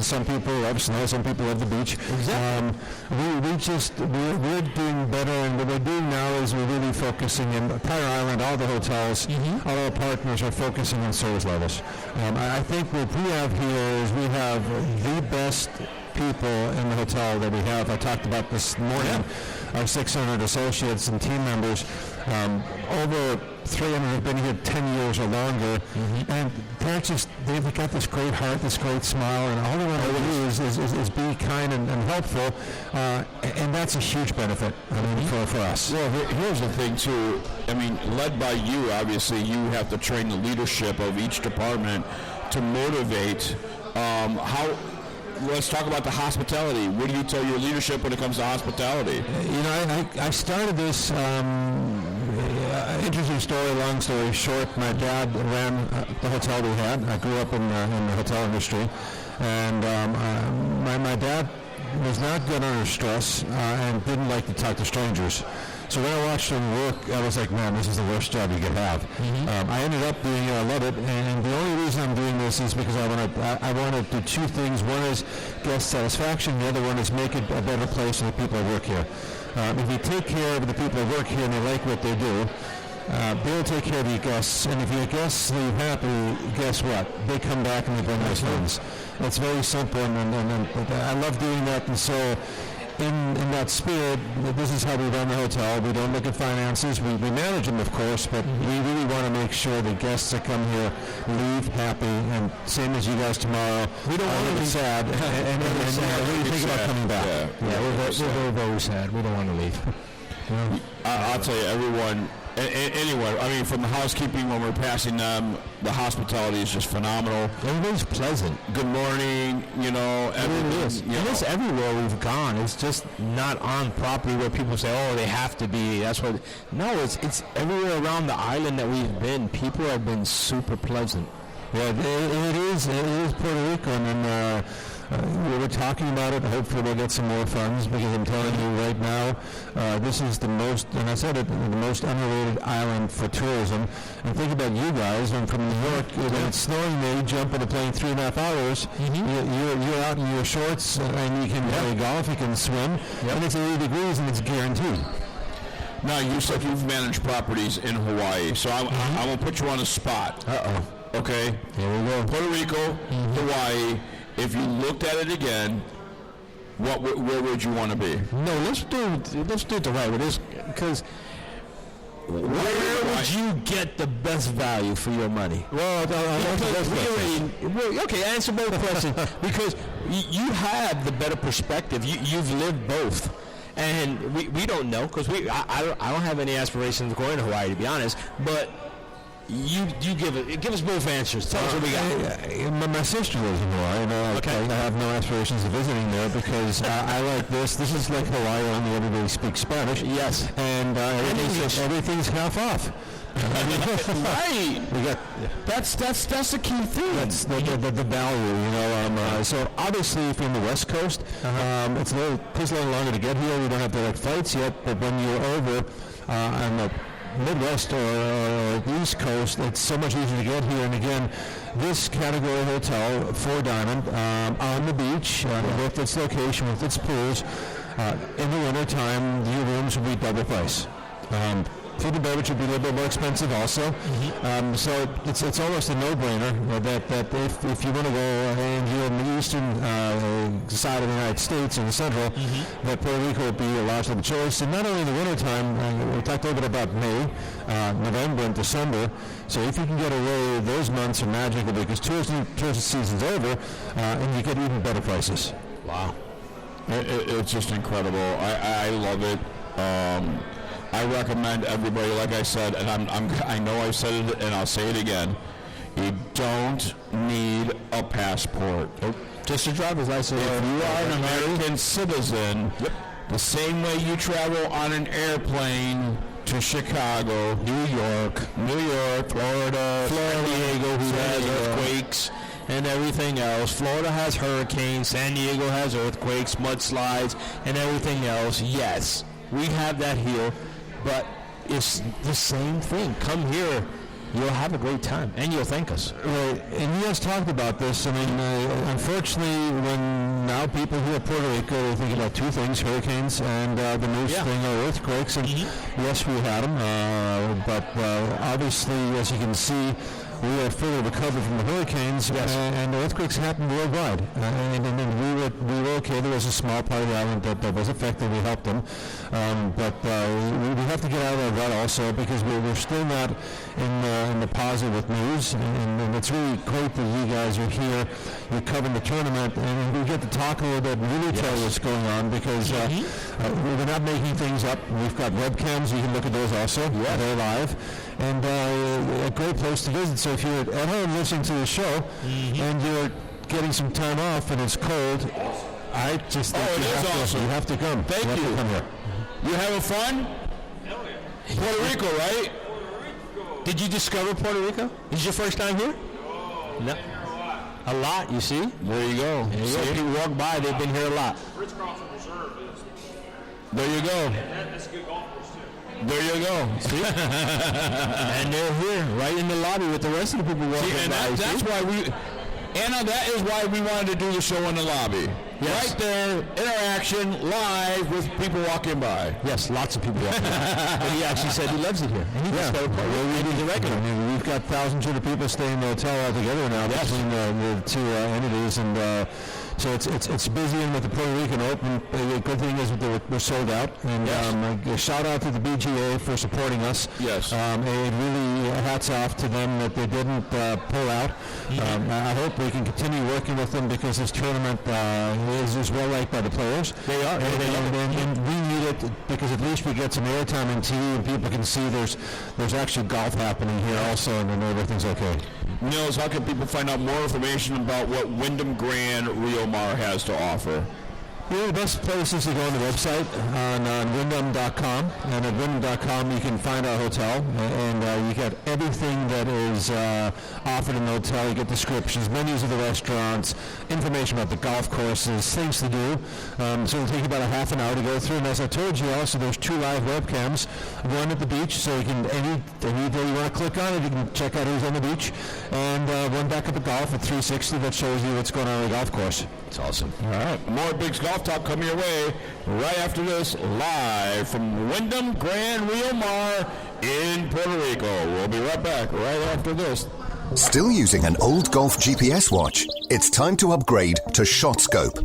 Some people love snow, some people love the beach. Exactly. We're doing better, and what we're doing now is we're really focusing in Tire Island. All the hotels, all our partners are focusing on service levels. I think what we have here is we have the best people in the hotel that we have. I talked about this morning. Our 600 associates and team members, over 300 have been here 10 years or longer, and they've got this great heart, this great smile, and all they want to do is be kind and helpful, and that's a huge benefit for us. Well, here's the thing too. I mean, led by you, obviously, you have to train the leadership of each department to motivate. Let's talk about the hospitality. What do you tell your leadership when it comes to hospitality? I started this, interesting story, long story short. My dad ran the hotel we had. I grew up in the hotel industry. And my dad was not good under stress and didn't like to talk to strangers. So when I watched him work, I was like, man, this is the worst job you could have. I ended up doing it. I love it. And the only reason I'm doing this is because I want to do two things. One is guest satisfaction. The other one is make it a better place for the people who work here. If you take care of the people who work here and they like what they do, they'll take care of your guests. And if your guests leave happy, guess what? They come back and they bring their friends. It's very simple, and I love doing that. And so in that spirit, this is how we run the hotel. We don't look at finances. We manage them, of course, but we really want to make sure the guests that come here leave happy, and same as you guys tomorrow. We don't want to be sad, and really think about coming back. We're very, very sad. We don't want to leave. I'll tell you, everyone, anyone, I mean, from the housekeeping when we're passing them, the hospitality is just phenomenal. Everybody's pleasant. Good morning, everything. It is. And it's everywhere we've gone. It's just not on property where people say, "Oh, they have to be." That's what. No, it's everywhere around the island that we've been. People have been super pleasant. Yeah, it is Puerto Rico, and we were talking about it. Hopefully we'll get some more funds, because I'm telling you right now, this is the most, and I said it, the most underrated island for tourism. And think about you guys, and from New York, when it's snowing there, you jump on a plane 3.5 hours, you're out in your shorts, and you can play golf, you can swim, and it's 80 degrees, and it's guaranteed. Now, you said you've managed properties in Hawaii, so I'm going to put you on the spot. Okay? Here we go. Puerto Rico, Hawaii. If you looked at it again, where would you want to be? No, let's do it the right way. Because Where would you get the best value for your money? Well, okay, answer both questions because you have the better perspective. You've lived both, and we don't know because I don't have any aspirations of going to Hawaii, to be honest. But you give us both answers. Tell us what we got. My sister lives in Hawaii, and I have no aspirations of visiting there because I like this. This is like Hawaii, only everybody speaks Spanish. Yes, and everything's half off. Right. We got that's the key thing. That's the value, So obviously, if you're on the West Coast, it's takes a little longer to get here. We don't have the flights yet, but when you're over on the Midwest or East Coast, it's so much easier to get here. And again, this category hotel, 4 Diamond, on the beach, with its location, with its pools, in the wintertime, your rooms will be double price. Food and beverage would be a little bit more expensive also. So it's almost a no-brainer that if you want to go and you're in the eastern side of the United States or the central, that Puerto Rico would be a logical choice. And not only in the wintertime, we talked a little bit about May, November, and December. So if you can get away, those months are magical because tourism season's over, and you get even better prices. Wow. It's just incredible. I love it. I recommend everybody, like I said, and I know I've said it and I'll say it again, you don't need a passport. Just a driver's license. If you are an American citizen, the same way you travel on an airplane to Chicago, New York, Florida, San Diego, who has earthquakes and everything else. Florida has hurricanes, San Diego has earthquakes, mudslides, and everything else. Yes, we have that here. But it's the same thing. Come here, you'll have a great time, and you'll thank us. Right, and you guys talked about this. I mean, unfortunately, when now people who are Puerto Rico, they think about 2 things, hurricanes and the newest thing are earthquakes. And yes, we had them, but obviously, as you can see, we are fully recovered from the hurricanes, and the earthquakes happened worldwide. And we were okay. There was a small part of the island that was affected. We helped them. But we have to get out of that also because we're still not in the positive news. And it's really great that you guys are here. You're covering the tournament, and we get to talk a little bit and really tell you what's going on because we're not making things up. We've got webcams. You can look at those also. Yeah. They're live. And a great place to visit. So if you're at home listening to the show and you're getting some time off and it's cold, I just think you have to come. Thank you. To come here. You having fun? Puerto Rico, right? Did you discover Puerto Rico? Is this your first time here? No. A lot, you see? There you go. People walk by, they've been here a lot. There you go. That's a good golf course, too. There you go. See? And they're here, right in the lobby with the rest of the people walking by. That's why Anna, that is why we wanted to do the show in the lobby. Yes. Right there, interaction, live with people walking by. Yes, lots of people walking by. And he actually said he loves it here. And he just he's a regular. I mean, we've got thousands of people staying in the hotel all together now between the 2 entities, and so it's busy. And with the Puerto Rican Open, the good thing is that we're sold out. And a shout out to the BGA for supporting us. Yes. And really hats off to them that they didn't pull out. I hope we can continue working with them because this tournament is well liked by the players. They are. And we need it because at least we get some airtime on TV and people can see there's actually golf happening here also, and then everything's okay. Nils, how can people find out more information about what Wyndham Grand Rio Mar has to offer? Yeah, the best place is to go on the website on Wyndham.com, and at Wyndham.com you can find our hotel, and you get everything that is offered in the hotel. You get descriptions, menus of the restaurants, information about the golf courses, things to do. So it'll take you about a half an hour to go through, and as I told you also, there's 2 live webcams, one at the beach, so you can, any day you want to click on it, you can check out who's on the beach, and one back up at golf at 360 that shows you what's going on the golf course. It's awesome. All right, more Bigg's Golf Talk coming your way right after this, live from Wyndham Grand Rio Mar in Puerto Rico. We'll be right back right after this. Still using an old Golf GPS watch? It's time to upgrade to ShotScope.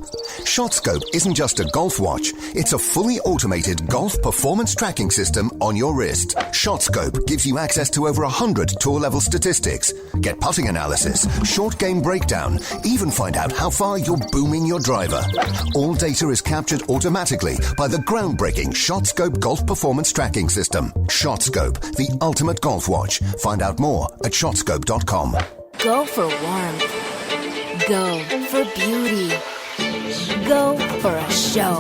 ShotScope isn't just a golf watch, it's a fully automated golf performance tracking system on your wrist. ShotScope gives you access to over 100 tour-level statistics, get putting analysis, short game breakdown, even find out how far you're booming your driver. All data is captured automatically by the groundbreaking ShotScope golf performance tracking system. ShotScope, the ultimate golf watch. Find out more at shotscope.com. Go for warmth. Go for beauty. Go for a show.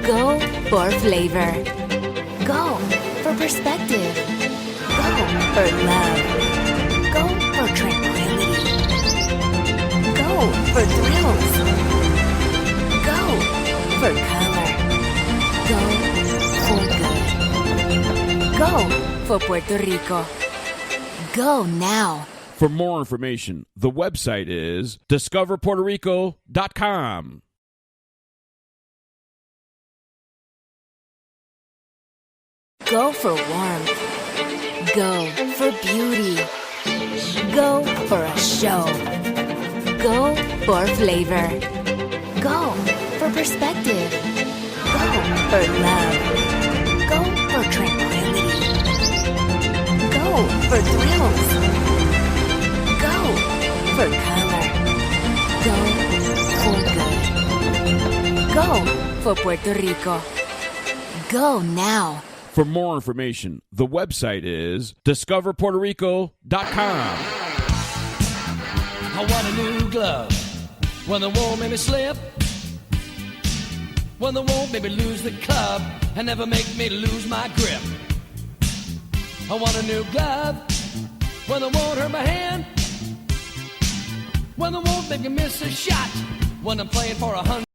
Go for flavor. Go for perspective. Go for love. Go for tranquility. Go for thrills. Go for color. Go for good. Go for Puerto Rico. Go now. For more information, the website is discoverpuertorico.com. Go for warmth. Go for beauty. Go for a show. Go for flavor. Go for perspective. Go for love. Go for tranquility. Go for thrills. Go for color. Go for good. Go for Puerto Rico. Go now. For more information, the website is discoverpuertorico.com. I want a new glove. One that won't make me slip. One that won't make me lose the club and never make me lose my grip. I want a new glove. One that won't hurt my hand. One that won't make me miss a shot. One I'm playing for 100.